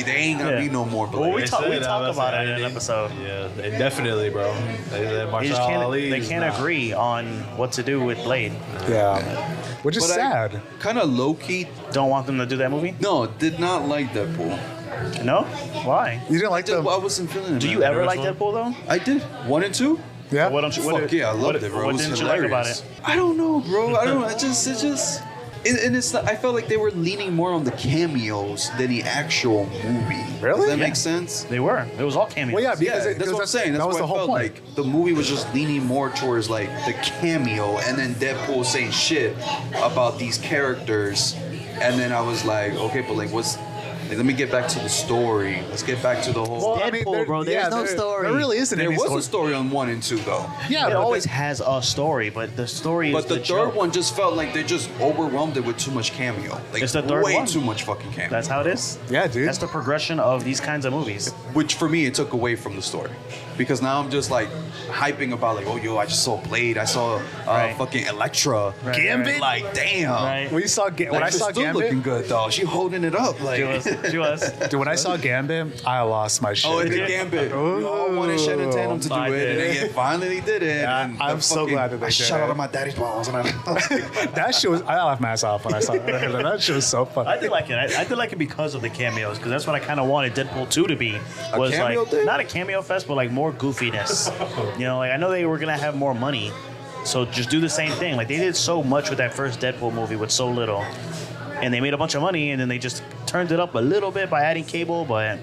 They ain't gonna
Yeah.
be no more
Well, we
Blade.
talk
They said,
about
I
it in an
think-
episode.
Yeah, indefinitely, bro. They
They
Marshall
just can't.
Ali
They
is
can't
not-
agree on what to do with Blade.
Yeah. Which is
But
sad.
Kind of low key.
Don't want them to do that movie.
No, did not like Deadpool.
No. Why?
You didn't like
I
the.
wasn't feeling it.
Do
man.
you ever like
one?
Deadpool though?
I did. 1 and 2.
Yeah.
What don't you? What,
Fuck yeah, I loved it, bro.
What
It was
didn't
hilarious.
you like about it?
I don't know, bro. I don't. It just. And it's not, I felt like they were leaning more on the cameos than the actual movie.
Really?
Does that
Yeah.
make sense?
They were. It was all cameos.
Well, yeah, because
Yeah, that's what I'm saying. That's
that was
what
the
I
whole
felt
point.
like. The movie was just leaning more towards like the cameo, and then Deadpool saying shit about these characters, and then I was like, okay, but like, what's? Like, let me get back to the story. Let's get back to the whole.
Deadpool, bro. There's no story.
There really isn't
There
any
was
story.
a story on 1 and 2 though.
Yeah,
It
but
always has a story, but the story is
But the third
joke.
one just felt like they just overwhelmed it with too much cameo. Like
It's the third
way
one.
too much fucking cameo.
That's how it is.
Yeah, dude.
That's the progression of these kinds of movies.
Which for me it took away from the story. Because now I'm just like hyping about like, oh yo, I just saw Blade, I saw
Right.
fucking Elektra.
Right,
Gambit?
Like damn.
Right.
when you saw when I
She's
saw
still
Gambit,
looking good though. She holding it up like
She was. She was.
dude, when I saw Gambit, I lost my shit.
Oh, and
Did
the
you?
Gambit. We all wanted Shannon Tatum to do
I
it, and
did.
they finally did it.
Yeah,
and
I'm
the
so glad that they
I
did
shot
it.
out of my daddy's balls, and I was like,
That shit was. I laughed my ass off when I saw it. That shit was so funny.
I did like it. I did like it because of the cameos, because that's what I kind of wanted Deadpool 2 to be.
A
Was
cameo
like
thing?
not a cameo fest, but like more goofiness. You know, like I know they were gonna have more money, so just do the same thing. Like they did so much with that first Deadpool movie with so little, and they made a bunch of money, and then they just turned it up a little bit by adding cable, but.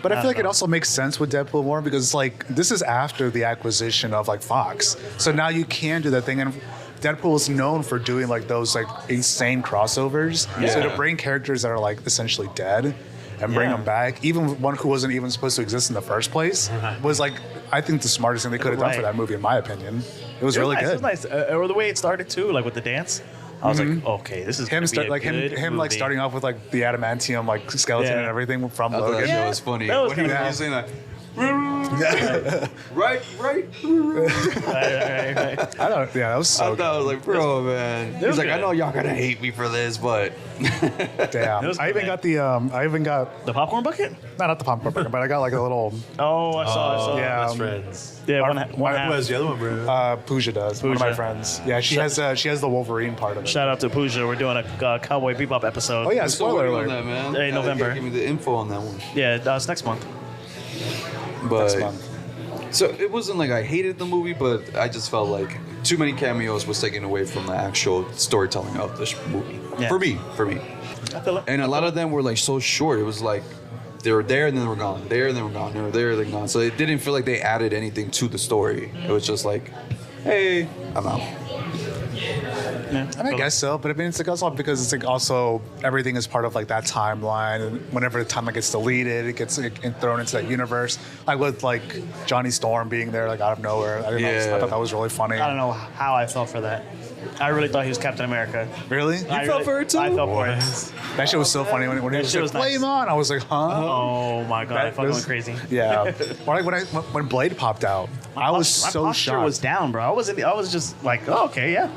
But I feel like it also makes sense with Deadpool more because it's like this is after the acquisition of like Fox, so now you can do that thing. And Deadpool is known for doing like those like insane crossovers. So to
Yeah.
bring characters that are like essentially dead and bring
Yeah.
them back, even one who wasn't even supposed to exist in the first place, was like I think the smartest thing they could have done for
Right.
that movie, in my opinion. It was really
nice.
good.
It was nice. Or the way it started too, like with the dance. I was like, okay, this is
Him
gonna be
start
a
like him
good
like
movie.
starting off with like the adamantium like skeleton
Yeah.
and everything from
I thought
Logan.
that shit was funny.
That was
When he
kinda
was saying that. Right.
Right, right, right.
I don't. Yeah, that was
I
so
thought I was like, bro, man. He's
was
like, I
good.
know y'all gonna hate me for this, but
good. Damn.
It was
I even
good,
got the I even got
The popcorn bucket?
not the pump burger, but I got like a little
Oh, I saw.
yeah.
Best friends.
Yeah, one
What
half.
was the other one, bro?
Pooja does. One of my
Pooja.
friends. Yeah, she has the Wolverine part of it.
Shout out to Pooja. We're doing a Cowboy Bebop episode.
Oh yeah,
I'm still
spoiler
waiting on
alert.
that, man.
Hey, November.
Give me the info on that one.
Yeah, it's next month.
But
Next month.
so it wasn't like I hated the movie, but I just felt like too many cameos was taken away from the actual storytelling of this movie.
Yeah.
For me.
I feel it.
And a lot of them were like so short. It was like they were there and then they were gone. There and then they were gone. They were there and then gone. So it didn't feel like they added anything to the story. It was just like, hey, I'm out.
Yeah.
I mean, I guess so, but I mean, it's like also because it's like also everything is part of like that timeline, and whenever the timeline gets deleted, it gets like, thrown into that universe. Like with like Johnny Storm being there like out of nowhere. I thought that was really funny.
I don't know how I felt for that. I really thought he was Captain America.
Really?
I
felt for it too?
I felt for it.
That shit was so funny when he
That
was
shit
like,
was nice.
"Flame on!" I was like, "Huh?"
Oh my god, I
That
fucking
was-
went crazy.
Yeah. Or like when Blade popped out, I was
My
so
posture
shocked.
was down, bro. I was just like, oh, okay, yeah.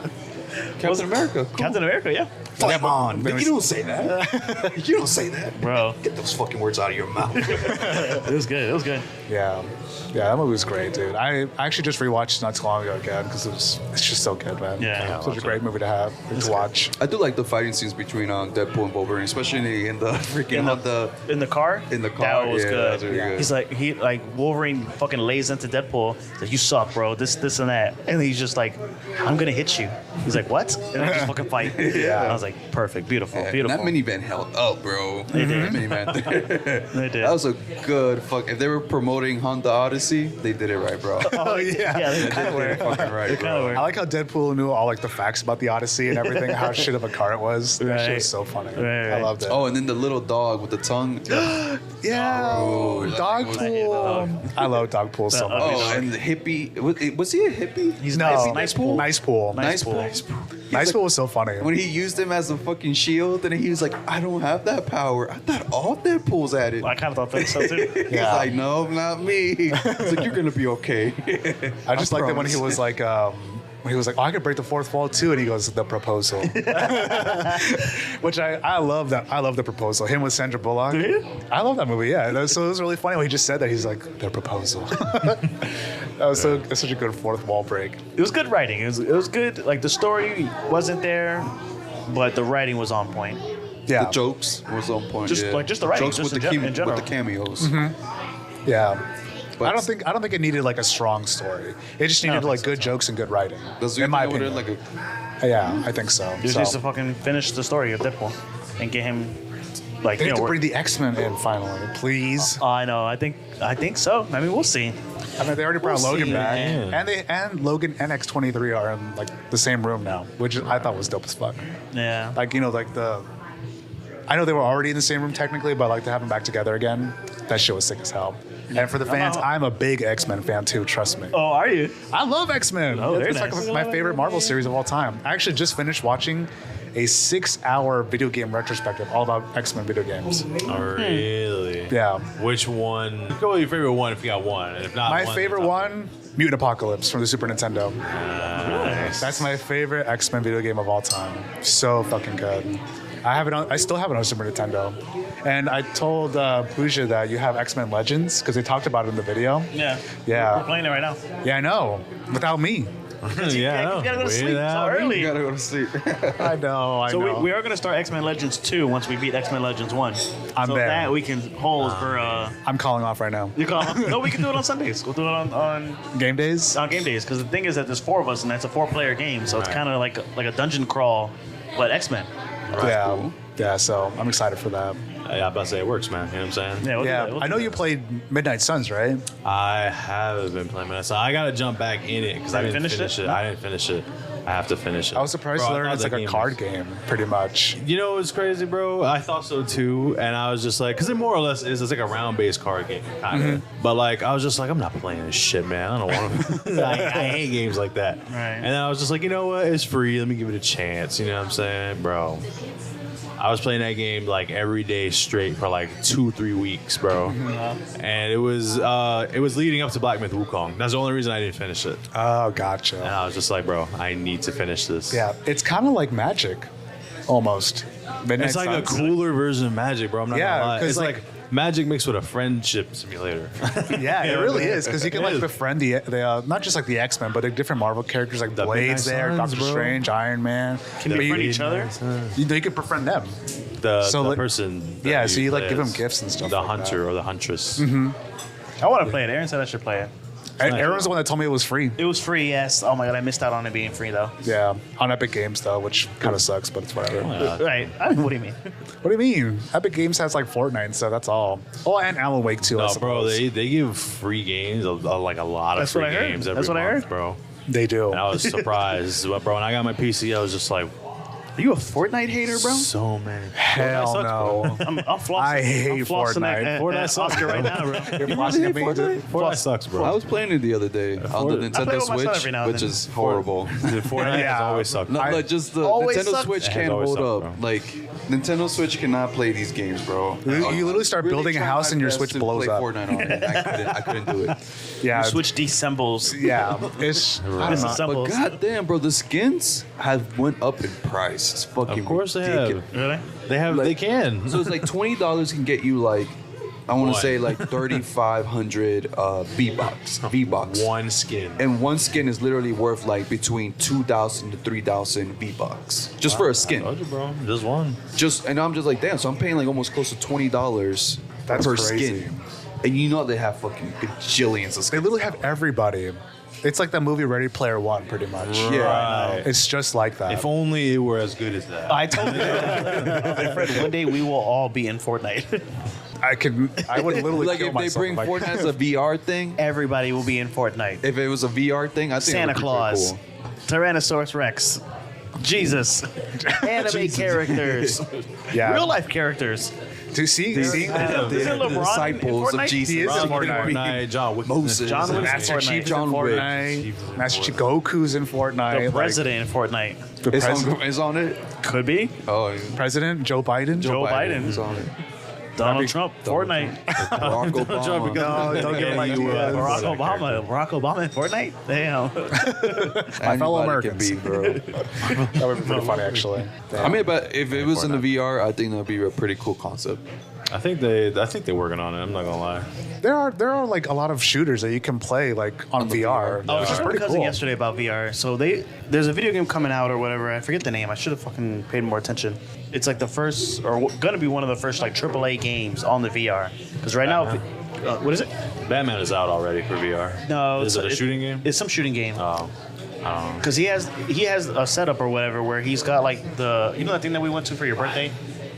Captain America. Cool.
Captain America, yeah.
Flame on. You don't say that. You don't say that.
Bro,
Get those fucking words out of your mouth.
it was good. It was good.
Yeah. Yeah, that movie was great, dude. I actually just rewatched it not too long ago again because it's just so good, man.
Yeah.
Such a great movie to have, to watch.
I do like the fighting scenes between Deadpool and Wolverine, especially in the freaking
In the car?
In the car,
That was
yeah,
good.
that was really good.
He's like Wolverine fucking lays into Deadpool. He's like, you suck, bro. This and that. And he's just like, I'm gonna hit you. He's like, what? And they just fucking fight.
Yeah.
I was like, perfect, beautiful,
Yeah, and
beautiful.
that minivan held up, bro.
They did.
That minivan.
They did.
That was a good fuck. If they were promoting Honda Odyssey, they did it right, bro.
Oh yeah.
yeah, they kind of were.
Fucking right,
They kind of
bro.
were.
I like how Deadpool knew all like the facts about the Odyssey and everything, how shit of a car it was. That shit
Right.
was so funny.
Right.
I loved it.
Oh, and then the little dog with the tongue.
yeah,
Oh, that thing was-
Dogpool. I love Dogpool so much.
Oh, and the hippie. Was he a hippie?
He's
No,
nice pool.
Nice pool.
Nice pool.
Nice pool was so funny.
When he used him as a fucking shield, and he was like, I don't have that power. I thought all Deadpools had it.
I kind of thought so too.
He's
Yeah.
like, no, not me. He's like, you're gonna be okay.
I just liked it when
promise.
he was like, oh, I could break the fourth wall too, and he goes, the proposal. Which I love that. I love the proposal. Him with Sandra Bullock.
Do you?
I love that movie. Yeah. So it was really funny when he just said that. He's like, the proposal. That was such a good fourth wall break.
It was good writing. It was good. Like the story wasn't there, but the writing was on point.
Yeah.
The jokes was on point.
Just
yeah.
like just the writing,
jokes
just
with
in
the
general.
with the cameos.
Yeah.
But
I don't think it needed like a strong story. It just needed like good jokes and good writing.
does you
in my
think it
opinion.
would've, like
Yeah, I think so.
You just
So,
needs to fucking finish the story of Deadpool and get him like
they
you
need
know.
to bring the X-Men in finally, please.
I know. I think so. I mean, we'll see.
I mean, they already brought
We'll
Logan
see,
back,
man.
and Logan and X-23 are in like the same room now, which I thought was dope as fuck.
Yeah.
Like I know they were already in the same room technically, but like to have them back together again, that shit was sick as hell. And for the fans, I'm a big X-Men fan too. Trust me.
Oh, are you?
I love X-Men.
Oh, very
it's
nice.
like my favorite Marvel series of all time. I actually just finished watching a 6-hour video game retrospective all about X-Men video games.
Oh, really?
Yeah.
Which one? Go with your favorite one if you got one. And if not,
My
one,
favorite
top
one, Mutant Apocalypse from the Super Nintendo.
Nice.
That's my favorite X-Men video game of all time. So fucking good. I still have it on Super Nintendo. And I told Pooja that you have X-Men Legends because they talked about it in the video.
Yeah.
Yeah.
We're playing it right now.
Yeah, I know. Without me.
Yeah, I know.
You gotta go to
Weird
sleep so
out.
early.
you gotta go to sleep.
I know.
So we are going to start X-Men Legends 2 once we beat X-Men Legends 1.
I'm
so
there.
that we can hold for
I'm calling off right now.
you call no, we can do it on Sundays. We'll do it on
Game days?
game days because the thing is that there's 4 of us and that's a 4-player game, so it's
Right.
kind of like a dungeon crawl, but X-Men.
Yeah.
cool.
Yeah, so I'm excited for that.
Yeah, I'm about to say it works, man. You know what I'm saying?
Yeah, we'll do
Yeah,
that. We'll
I
do
know
that.
you played Midnight Suns, right?
I have been playing Menace. I gotta jump back in it because I
You
didn't
finished
finish
it?
it. I didn't finish it. I have to finish it.
I was surprised
Bro,
to
I
learn
thought
it's
that
like a
game
card
was-
game, pretty much.
You know what's crazy, bro? I thought so too, and I was just like, because it more or less is it's like a round-based card game, kind of. But like, I was just like, I'm not playing this shit, man. I don't want to. I hate games like that.
Right.
And then I was just like, you know what? It's free. Let me give it a chance. You know what I'm saying, bro? I was playing that game like every day straight for like 2-3 weeks, bro. And it was leading up to Black Myth Wukong. That's the only reason I didn't finish it.
Oh,
And
gotcha.
I was just like, bro, I need to finish this.
Yeah, it's kind of like Magic, almost. Midnight
It's like a
Suns.
cooler version of Magic, bro. I'm not
Yeah,
gonna lie.
'cause,
It's like Magic mixed with a friendship simulator.
Yeah, it really is because you can
It
like
is.
befriend the not just like the X-Men, but the different Marvel characters like
The
Blade's
Midnight
there,
Suns,
Doctor
bro.
Strange, Iron Man.
Can we befriend each other?
You can befriend them.
The
So, like-
person. that
yeah, so you, like,
play
give 'em
as
gifts and stuff
The
like that.
hunter or the huntress.
I want to play it. Aaron said I should play it.
And Aaron's the one that told me it was free.
It was free, yes. Oh my god, I missed out on it being free though.
Yeah, on Epic Games though, which kind of sucks, but it's whatever.
Right. I mean, what do you mean?
What do you mean? Epic Games has like Fortnite, so that's all. Oh, and Alan Wake too. I
No, bro,
suppose.
they give free games, like a lot of
That's
free
what I heard.
games every
That's what I
month,
heard.
bro.
They do.
And I was surprised, but bro, when I got my PC, I was just like,
Are you a Fortnite hater, bro?
so many.
Hell
Fortnite sucks,
no.
bro.
I'm flossing.
I hate
I'm flossing
Fortnite.
At
Fortnite sucks,
Oscar right
bro.
now, bro.
You're flossing at me?
Fortnite sucks, bro.
I was playing it the other day on the
play
Nintendo
with my son
Switch,
every now and
which
then.
is horrible.
Fortnite
Yeah.
has always sucked.
No, like just the
Always
Nintendo
sucked.
Switch
It has
can't
always
hold
sucked,
up.
bro.
Like Nintendo Switch cannot play these games, bro.
You literally start building a
trying
house
my
and your
best
Switch
to
blows
play
up.
Fortnite on it. I couldn't do it.
Yeah,
Switch desembles.
yeah. It's I don't know.
Disassembles.
But goddamn, bro, the skins have went up in price. It's fucking
Of course they have.
ridiculous.
Really?
They have. They can.
So it's like $20 can get you like, I want to
One.
say like 3,500 V-Bucks.
One skin.
And one skin is literally worth like between 2,000 to 3,000 V-Bucks just for a
I
skin.
told you, bro. Just one.
And I'm just like, damn. So I'm paying like almost close to $20
That's
per
crazy.
skin. And you know they have fucking bajillions of
They
skins.
literally have everybody. It's like the movie Ready Player One, pretty much.
Yeah.
Right.
It's just like that.
If only it were as good as that.
I told you. Fred, one day we will all be in Fortnite.
I would literally
Like
kill
if they
myself.
bring
if I-
Fortnite as a VR thing,
Everybody will be in Fortnite.
if it was a VR thing, I think
Santa
it would be
Claus,
pretty cool.
Tyrannosaurus Rex, Jesus, anime characters,
Yeah.
real life characters.
To see,
The-
see,
Isn't LeBron in
disciples of
Fortnite?
Jesus.
He is in
Ron,
Fortnite.
Fortnite, John Wick,
Moses.
John Wick's in
Master
Fortnite.
Chief is in
John Wick.
Fortnite. Master Chief Goku's in Fortnite.
The
like,
president in Fortnite
the
It's
president,
on, on it.
could be
Oh,
president Joe Biden.
Joe Biden.
is on it.
Donald Trump. Fortnite.
Barack Obama.
No, don't get my ideas.
Barack Obama in Fortnite. Damn.
My fellow
Anybody can
Americans.
beat, bro.
That would be pretty funny, actually.
I mean, but if it was in the VR, I think that'd be a pretty cool concept.
I think they're working on it. I'm not gonna lie.
There are like a lot of shooters that you can play like on
the
VR.
VR.
I was
which
just
is
with my
pretty
cousin
cool.
yesterday about VR. So there's a video game coming out or whatever. I forget the name. I should have fucking paid more attention. It's like the first or gonna be one of the first like AAA games on the VR. Because right now, what is it?
Batman is out already for VR.
No,
is it a shooting game?
It's some shooting game.
Oh, I don't know.
Because he has a setup or whatever where he's got like the that thing that we went to for your birthday,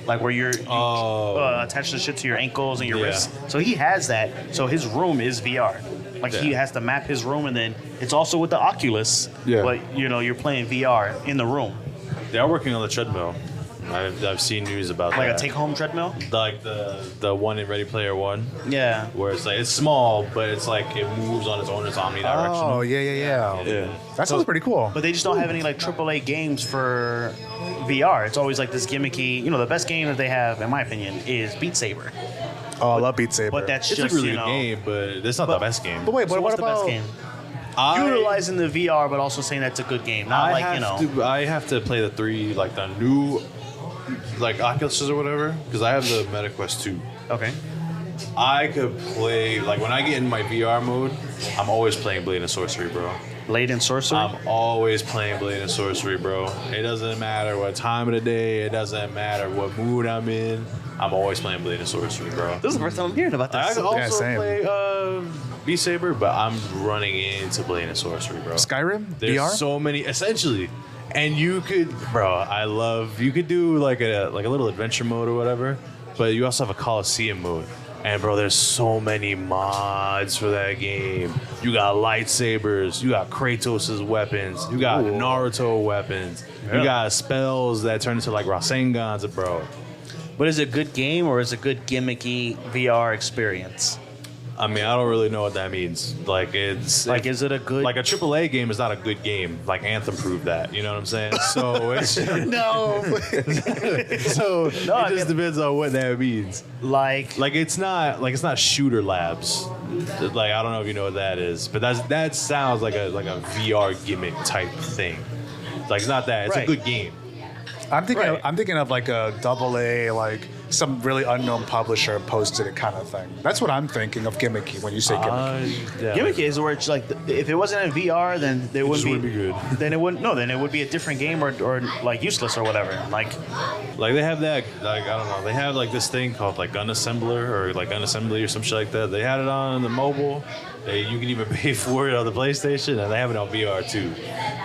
like where you attach the shit to your ankles and your wrists. So he has that. So his room is VR. Like he has to map his room, and then it's also with the Oculus.
Yeah.
But you're playing VR in the room,
They are working on the treadmill. I've seen news about
like
that.
a take-home treadmill.
Like the one in Ready Player One,
Yeah.
where it's like it's small, but it's like it moves on its own. It's omnidirectional.
Oh, yeah. That sounds pretty cool.
But they just don't have any like AAA games for VR. It's always like this gimmicky. The best game that they have, in my opinion, is Beat Saber.
Oh, I love Beat Saber.
But that's
It's
just
a really good game, but it's not the best game.
But wait,
So
but
what's
what
the best
about...
game? Utilizing the VR, but also saying that's a good game. Not
I have to play the new Oculuses or whatever, because I have the MetaQuest 2.
Okay.
I could play, like when I get in my VR mode, I'm always playing Blade and Sorcery, bro.
Blade and Sorcery.
I'm always playing Blade and Sorcery, bro. It doesn't matter what time of the day, it doesn't matter what mood I'm in. I'm always playing Blade and Sorcery, bro.
This is the first time I'm hearing about
I
this.
also
same.
play Beat Saber, but I'm running into Blade and Sorcery, bro.
Skyrim?
There's
VR?
so many, essentially. And you could, you could do like a little adventure mode or whatever, but you also have a Coliseum mode. And bro, there's so many mods for that game. You got lightsabers, you got Kratos' weapons, you got Naruto weapons, you got spells that turn into like Rasengans, bro.
But is it a good game or is it a good gimmicky VR experience?
I mean, I don't really know what that means. Like, is
it a good...
like a AAA game is not a good game. Like Anthem proved that. You know what I'm saying? So it's
No.
so it just depends on what that means.
like
It's not Shooter Labs. Like I don't know if you know what that is, but that sounds like a VR gimmick type thing. Like it's not that. It's
Right.
a good game.
I'm thinking of like a AA, like some really unknown publisher posted it kind of thing. That's what I'm thinking of gimmicky when you say gimmicky.
Yeah.
gimmick is where it's like if it wasn't in VR, then they wouldn't
wouldn't be good.
Then it wouldn't. No, then it would be a different game or like useless or whatever. Like
Like they have I don't know. They have like this thing called like Gun Assembler or like Gun Assembly or some shit like that. They had it on the mobile. You can even pay for it on the PlayStation, and they have it on VR too.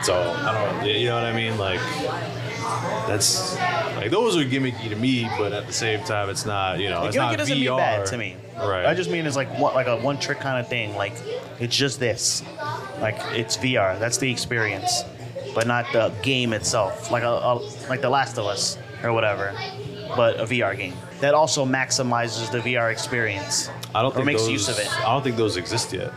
So I don't know. You know what I mean? Like that's like those are gimmicky to me, but at the same time, it's not. It's
gimmicky
not
doesn't
VR.
mean bad to me.
Right.
I just mean it's like a one trick kind of thing. Like it's just this. Like it's VR. That's the experience, but not the game itself. Like like The Last of Us or whatever, but a VR game that also maximizes the VR experience.
I don't
or
think
makes
those,
use of it.
I don't think those exist yet.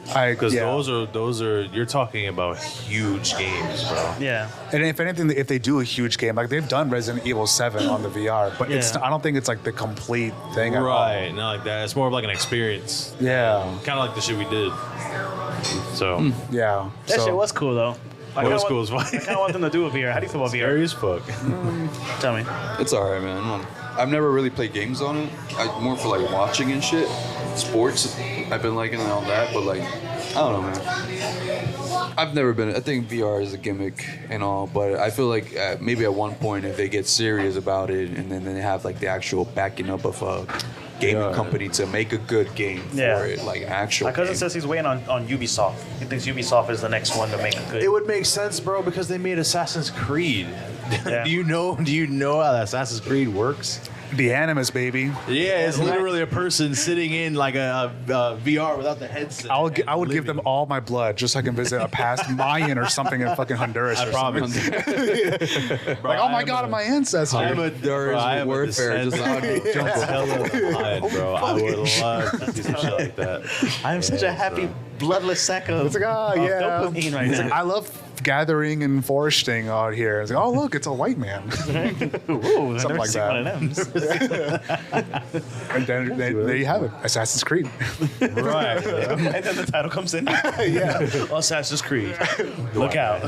Because those are you're talking about huge games, bro.
Yeah.
And if anything, if they do a huge game, like they've done Resident Evil 7 on the VR, but I don't think it's like the complete thing at all.
Right, not like that. It's more of like an experience.
Yeah.
Kind of like the shit we did. So
Yeah.
That
So-
shit was cool though.
What was cool as
I kind of want them to do a VR. How do you feel about VR?
scary as fuck.
Tell me.
It's alright, man. I've never really played games on it. More for like watching and shit. Sports, I've been liking all that, but like, I don't know, man. I've never been. I think VR is a gimmick and all, but I feel like maybe at one point if they get serious about it, and then they have like the actual backing up of a gaming company to make a good game for it, like actual.
My cousin
game.
says he's waiting on Ubisoft. He thinks Ubisoft is the next one to make a good.
It would make sense, bro, because they made Assassin's Creed.
Yeah.
Do you know how Assassin's Creed works?
The Animus, baby.
Yeah, it's literally a person sitting in like a VR without the headset.
I would give them all my blood just so I can visit a past Mayan or something in fucking Honduras.
I
or
promise.
Like, oh my God, my ancestors.
I'm a
Honduras warfare just out here.
bro. I would love to do some shit like that.
I am such a happy, bloodless sack of,
It's like, oh,
of
yeah.
dopamine right
It's
now.
like, I love gathering and foresting out here. It's like, oh, look, it's a white man.
Ooh,
Something like that.
One of them.
And then there you have it, Assassin's Creed.
Right.
And then the title comes in.
Yeah.
Assassin's Creed. Look out.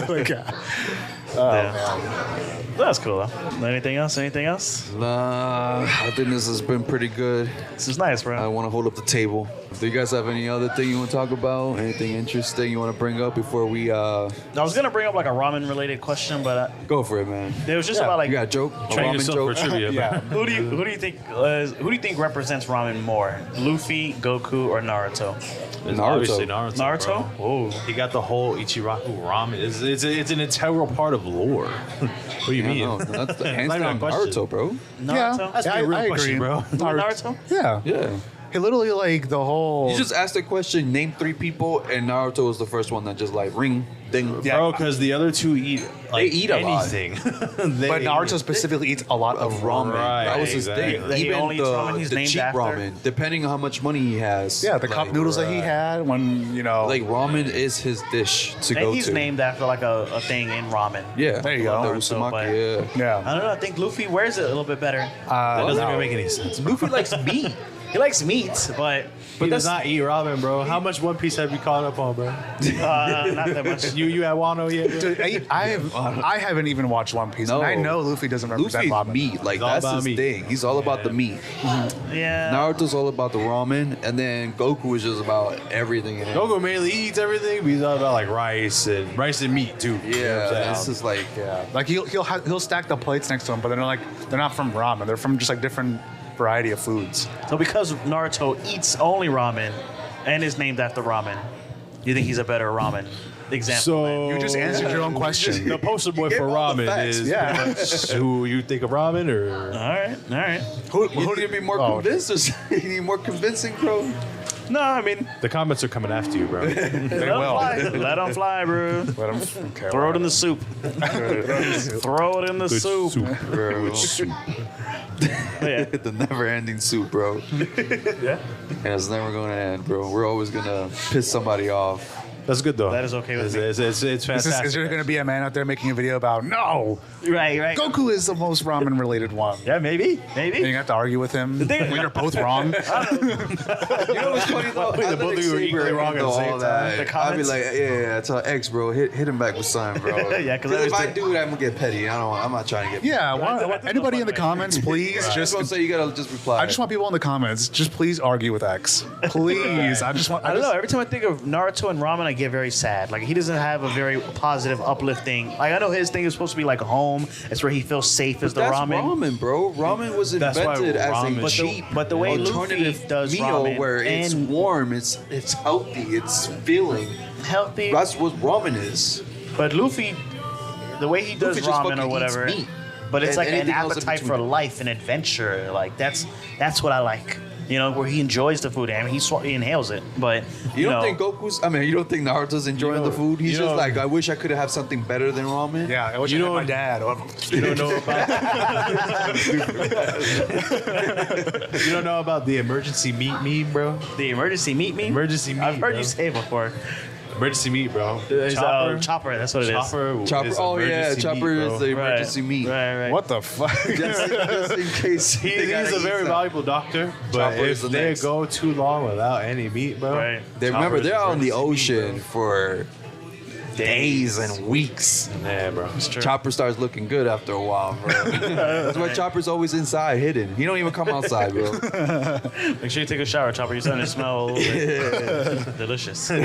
Like,
Yeah. That's cool though. Anything else? Anything else?
Nah, I think this has been pretty good.
This is nice,
I
bro.
want to hold up the table. Do you guys have any other thing you want to talk about? Anything interesting you want to bring up before we
I was gonna bring up like a ramen related question, but
go for it, man?
it was just about like
You got a joke? A
Train
ramen
yourself
joke?
for trivia,
Yeah.
man.
who do you think represents ramen more, Luffy, Goku, or Naruto?
It's
Naruto.
obviously Naruto.
Naruto?
Oh, he got the whole Ichiraku ramen. It's an integral part of lore. What do you mean?
No, that's the hands
Not even a
down
question.
Naruto, bro.
Naruto?
That's a real question, bro.
Naruto?
Yeah.
Yeah.
He literally like the whole.
You just asked the question, name 3 people, and Naruto was the first one that just like ring, ding.
Yeah.
Bro, because the other two eat like
eat a lot.
anything.
but Naruto specifically eats a lot of ramen.
Right.
That was his
Exactly.
thing.
That he
Even
only eats ramen he's
the
named
cheap
after.
ramen, depending on how much money he has.
Yeah, the cup noodles that he had when
Like ramen is his dish to
And
go
he's
to.
named after like a thing in ramen.
Yeah,
There you go.
The
Naruto,
uzumaki,
but-
yeah.
Yeah.
I don't know. I think Luffy wears it a little bit better.
That doesn't even make any sense.
Luffy likes meat.
He likes meat, but
He does not eat ramen, bro. How much One Piece have you caught up on, bro?
not that much.
You at Wano yet?
Dude, I haven't even watched One Piece, and
No.
I know Luffy doesn't represent
Luffy's
ramen.
meat. Like
He's all
that's
about
his
meat.
thing. He's all about the meat.
Yeah.
Naruto's all about the ramen, and then Goku is just about everything in it.
Goku mainly eats everything, but he's all about like rice and meat too. You know what I'm
Yeah,
saying?
this is like
Yeah, like he'll stack the plates next to him, but they're not from ramen. They're from just like different variety of foods.
So because Naruto eats only ramen and is named after ramen, you think he's a better ramen example?
So
You just answered your own question.
The poster boy for
gave all the
ramen
facts.
is
Yeah.
pretty much who you think of ramen, or
All right.
you need to be more convinced, or you need more convincing, bro.
No, I mean,
the comments are coming after you, bro.
They
let
will.
Let them fly, bro.
Let 'em- okay,
Throw it in the soup. Throw it in the
Good
soup.
Bro.
Yeah.
The never-ending soup, bro.
Yeah.
And it's never gonna end, bro. We're always gonna piss somebody off.
That's good though.
That is okay with me.
Is
It's fantastic.
there going to be a man out there making a video about no?
Right.
Goku is the most ramen related one.
Yeah, maybe.
And you have to argue with him
thing-
when you're both wrong.
You know what's funny though?
The both of you were equally wrong at the same
all that,
The
I'd be
comments?
like, yeah, tell X, bro, hit him back with something, bro.
Yeah, 'cause
if I
everything-
do it, I'm gonna get petty. I'm not trying to get.
Yeah, anybody in the comments, please
I just want to say you gotta just reply.
I just want people in the comments, just please argue with X. Please. I just want.
I don't know. Every time I think of Naruto and ramen, I get very sad. Like he doesn't have a very positive, uplifting. Like I know his thing is supposed to be like home. It's where he feels safe. Is the
That's
ramen.
bro. Ramen was
That's why
invented as
ramen-
a
But
cheap,
but the way Luffy
alternative
does
meal
ramen
where it's
and-
warm, it's healthy, it's filling.
Healthy.
That's what ramen is.
But Luffy, the way he does
Luffy just
ramen
fucking
or
eats
whatever,
meat.
but it's
And
like an
anything else in
appetite for
between.
life and adventure. Like that's what I like. You know, where he enjoys the food. I mean, he inhales it, but
You don't
know,
think Goku's? I mean, you don't think Naruto's enjoying the food? He's
you
just
know-
like, I wish I could have something better than ramen.
Yeah, I wish
You
I had
know-
my dad.
You don't know about You don't know about the emergency meat meme, bro?
the emergency meat me?
Emergency meat.
I've heard
bro.
you say it before.
Emergency meat, bro.
Chopper. That's what it is.
Chopper.
Chopper.
is
Oh yeah,
emergency
Chopper
meat,
is
bro.
the emergency meat.
Right.
What the fuck?
Just in case.
He's
they gotta
a
eat
very
some.
valuable doctor, but
Chopper is
if
the
they
next.
go too long without any meat, bro,
Right.
They remember
Chopper's
they're out in the
emergency meat,
ocean for days and weeks.
bro. Yeah, bro.
True.
Chopper starts looking good after a while, bro. That's why Chopper's always inside, hidden. He don't even come outside, bro.
Make sure you take a shower, Chopper. You're starting to smell a little bit delicious.
Nah,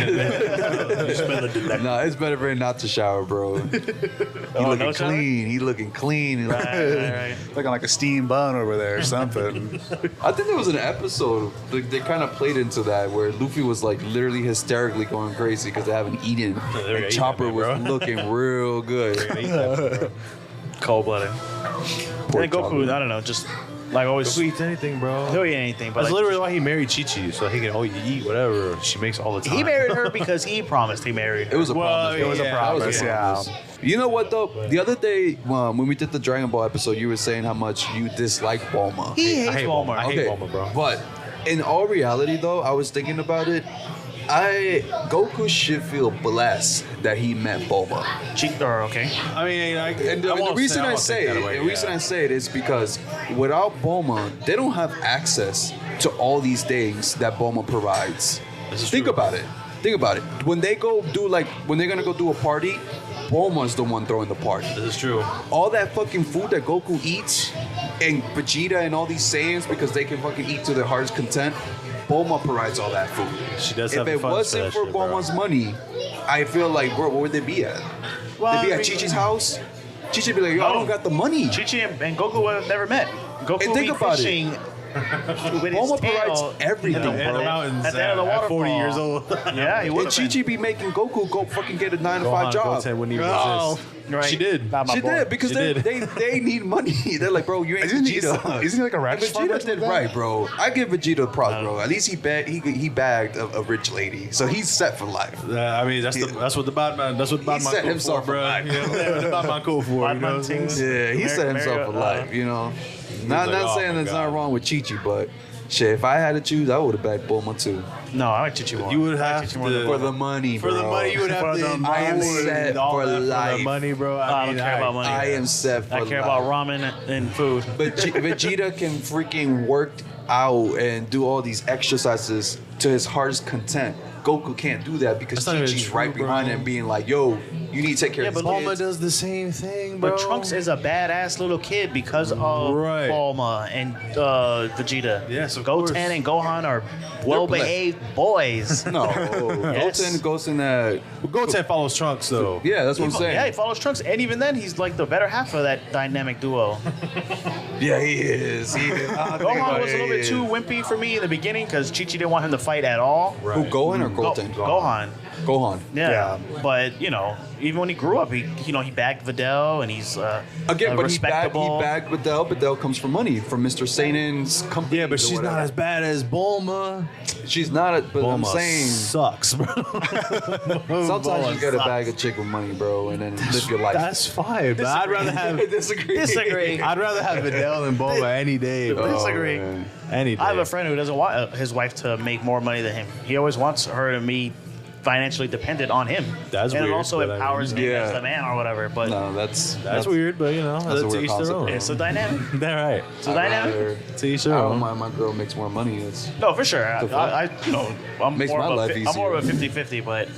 it's better for him not to shower, bro. He looking
no shower?
clean. He looking clean.
right.
Looking like a steam bun over there or something.
I think there was an episode they kind of played into that where Luffy was like literally hysterically going crazy because they haven't eaten,
they're gonna
and
eat
Chopper
that,
was
bro.
looking real good.
Cold blooded.
Poor
And Goku,
Chopper.
I don't know, just like always.
Goku eats anything, bro.
He'll eat anything, but
That's
like,
literally why he married Chi-Chi, so he can eat whatever she makes all the time.
he married her because he promised he married her.
It was a
Well,
promise.
it was a
That
promise, yeah.
You know what though? The other day when we did the Dragon Ball episode, you were saying how much you dislike Bulma.
He hates
I hate
Bulma.
Bulma. I hate Bulma, bro.
But in all reality, though, I was thinking about it. Goku should feel blessed that he met Bulma.
Cheat or okay.
I mean,
And the reason I say it is because without Bulma, they don't have access to all these things that Bulma provides.
This is
Think
true.
about it. Think about it. When they're gonna go do a party, Bulma's the one throwing the party.
This is true.
All that fucking food that Goku eats, and Vegeta and all these Saiyans, because they can fucking eat to their heart's content, Bulma provides all that food.
She does
If
have the
it
funds
wasn't for
that shit, bro.
Bulma's money, I feel like, where would they be at?
Well,
They'd be
I
at
mean-
Chi-Chi's house? Chi-Chi be like, yo, I don't got the money.
Chi-Chi and Goku would have never met. Goku
And
would
think
be
about it.
fishing with his
Bulma
tail
provides everything,
in the
bro.
mountains at the end of the
at
waterfall.
40 years old.
Yeah, he would
And
have
Chi-Chi be making Goku go fucking get a 9-to-5 job.
Goten wouldn't even
Oh,
exist.
right.
She did.
Not my
She
boy.
did because
She
they
did.
need money. They're like, bro, you ain't
Isn't
Vegeta.
he like a ranch farmer?
Vegeta did right, bro. I give Vegeta props, bro. At least he bagged a rich lady, so he's set for life.
I mean, that's what the Batman. That's what the Batman
set
cool
himself
for, bro.
for life.
You know, that's what the Batman cool for. You know what I'm
Batman
saying?
things.
Yeah, he set himself for life. You know, not
like, oh
saying
my
there's
God.
not wrong with Chi-Chi, but shit, if I had to choose, I would have backed Bulma too.
No, I like Chi-Chi more.
You would
I like
have
Chi-Chi more than
to-
For
Bulma.
the money,
For
bro.
the money, you would have
For
to.
the
I am
endure
set
all
for
that
life.
the money, bro.
I don't care about money.
I am set for
I care about ramen and food.
But Vegeta can freaking work out and do all these exercises to his heart's content. Goku can't do that because
That's not even
Chi-Chi's
true,
right
bro.
behind him being like, yo, you need to take care
Yeah,
of
but
this
Bulma
kid.
does the same thing, bro.
But Trunks is a badass little kid because of
Right.
Bulma and Vegeta.
Yes, of
Goten
course.
and Gohan are well-behaved boys.
No,
Yes.
Goten in that.
Goten follows Trunks, though.
Yeah, that's what I'm saying.
Yeah, he follows Trunks, and even then, he's like the better half of that dynamic duo.
Yeah, he is. He is.
Gohan was a little bit too wimpy for me in the beginning because Chi-Chi didn't want him to fight at all.
Right.
Who, Gohan or Goten?
Gohan.
Gohan.
Yeah. But, you know, even when he grew up, he bagged Videl, and he's
Again, but he
respectable.
bagged Videl. Videl comes from money, from Mr. Sanen's company.
Yeah, but she's not as bad as Bulma.
She's not. But I'm
Bulma
saying,
sucks, bro.
sometimes you gotta bag a chick with money, bro, and then live your life.
That's fine, but I'd rather have
Disagree.
I'd rather have Videl than Bulma any day, bro.
Disagree.
man.
Any day.
I have a friend who doesn't want his wife to make more money than him. He always wants her to be financially dependent on him.
That's
and
weird,
it also
but I
empowers
mean,
him
yeah.
as the man or whatever. But
No, that's
That's weird, but you know,
That's a
that's
weird
each their
concept.
own.
it's a dynamic.
They're right.
It's a dynamic.
To each
I
their
don't
own.
mind my girl makes more money. It's
No, for sure.
The fuck?
I'm
Makes
more
my
of a
life
I'm more of a 50-50, but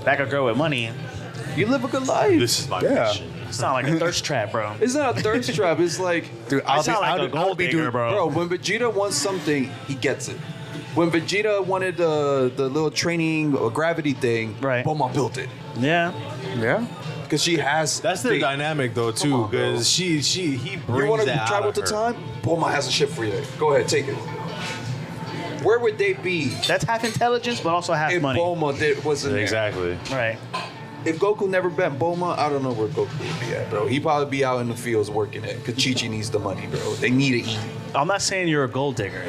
back a girl with money,
you live a good life.
This is my
Yeah.
mission.
it's not like a thirst trap, bro.
It's not a thirst trap. It's like,
Dude,
I sound like a gold digger,
bro, when Vegeta wants something, he gets it. When Vegeta wanted the little training or gravity thing,
Right.
Bulma built it
Yeah.
Yeah.
because she has.
That's their
the-
dynamic though too,
on, bro.
because he brings
You want to
that
travel
out
to
of her.
time? Bulma has a ship for you. Go ahead, take it. Where would they be
That's half intelligence, but also half
if
money.
Bulma wasn't there?
Exactly.
Right.
If Goku never met Bulma, I don't know where Goku would be at, bro. He'd probably be out in the fields working it because Chi-Chi needs the money, bro. They need to eat.
I'm not saying you're a gold digger,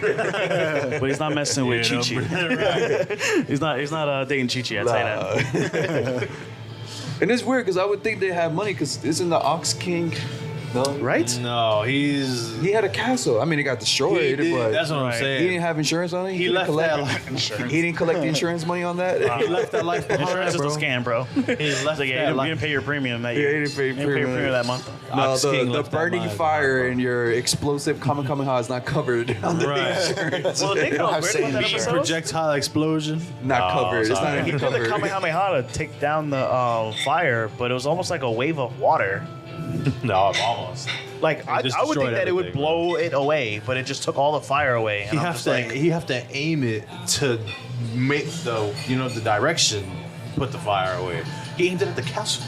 but he's not messing with
You know,
Chi-Chi. He's not dating Chi-Chi. I tell you that.
And it's weird because I would think they have money because isn't the Ox King? No,
Right?
No, he's.
He had a castle. I mean, it got destroyed, but
That's what I'm
Right.
saying.
he didn't have insurance on it.
He
didn't
left
collect
that life insurance.
He didn't collect the insurance money on that.
He left that life behind,
Insurance is
bro.
a scam, bro.
He left
Like, yeah,
that
you
life.
didn't pay your premium that
Yeah,
year.
he didn't pay
You didn't pay your premium that month.
No,
Ox King
the
left that
burning
life
fire
behind,
and your explosive Kamehameha is not covered under the
Right.
insurance.
Well, the thing that
I've
was weird
seen
about that
it.
episode,
Projectile explosion.
Not
Oh,
covered. It's
sorry.
not
he
even
did the
covered.
Kamehameha to take down the fire, but it was almost like a wave of water.
No, almost.
Like I would
just
think
destroyed
that it would
everything,
blow it away, but it just took all the fire away. And
You
I'm
have
just
to
like,
you have to aim it to make the the direction put the fire away. He aimed it at the castle.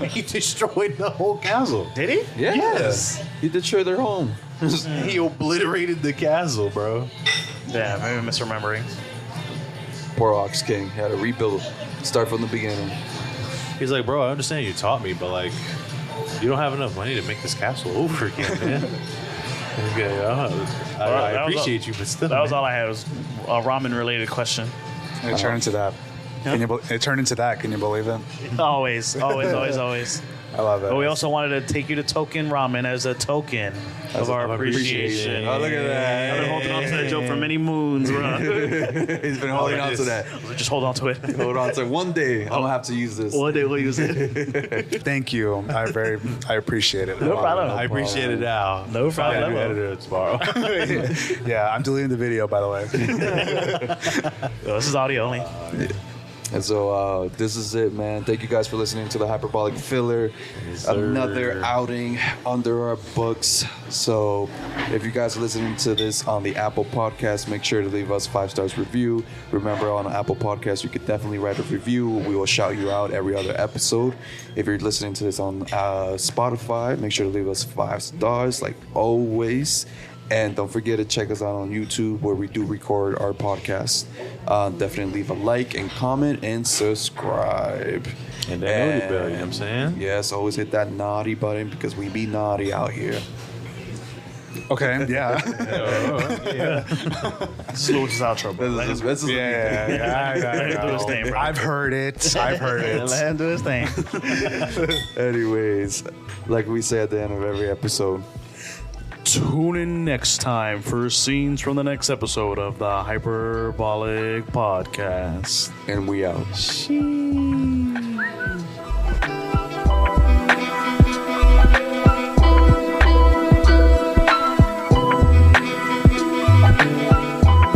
He destroyed the whole castle.
did he?
Yeah.
Yes.
He destroyed their home.
He obliterated the castle, bro.
Yeah, maybe I'm misremembering.
Poor Ox King had to rebuild, start from the beginning.
He's like, bro, I understand you taught me, but like, you don't have enough money to make this castle over again, man. Okay, I
that was
appreciate you, but still.
That was
man.
all I had. Was a ramen-related question.
And it turned into that. It turned into that. Can you believe it?
Always.
I love it.
But we also wanted to take you to Token Ramen as a token of our appreciation.
Oh, look at that.
I've been holding on to that joke for many moons, bro.
He's been holding on to that.
Just hold on to it.
Hold on to it. One day, I'm going to have to use this.
One day we'll use it.
Thank you. I appreciate it.
No problem.
I appreciate it now.
No
Probably
problem.
editor it tomorrow.
Yeah, I'm deleting the video, by the way.
This is audio only.
And so this is it, man. Thank you guys for listening to the Hyperbolic Filler. Another outing under our books. So if you guys are listening to this on the Apple Podcast, make sure to leave us 5 stars review. Remember, on Apple Podcast, you could definitely write a review. We will shout you out every other episode. If you're listening to this on Spotify, make sure to leave us 5 stars, like always. And don't forget to check us out on YouTube, where we do record our podcast. Definitely leave a like and comment and subscribe.
And that naughty bell, you know what I'm saying?
Yes, always hit that naughty button, because we be naughty out here.
Okay, yeah.
This is Lewis's outro, bro. Let him do his thing, bro.
I've heard it.
Let him do his thing.
Anyways, like we say at the end of every episode,
Tune in next time for scenes from the next episode of the Hyperbolic Podcast.
and we out.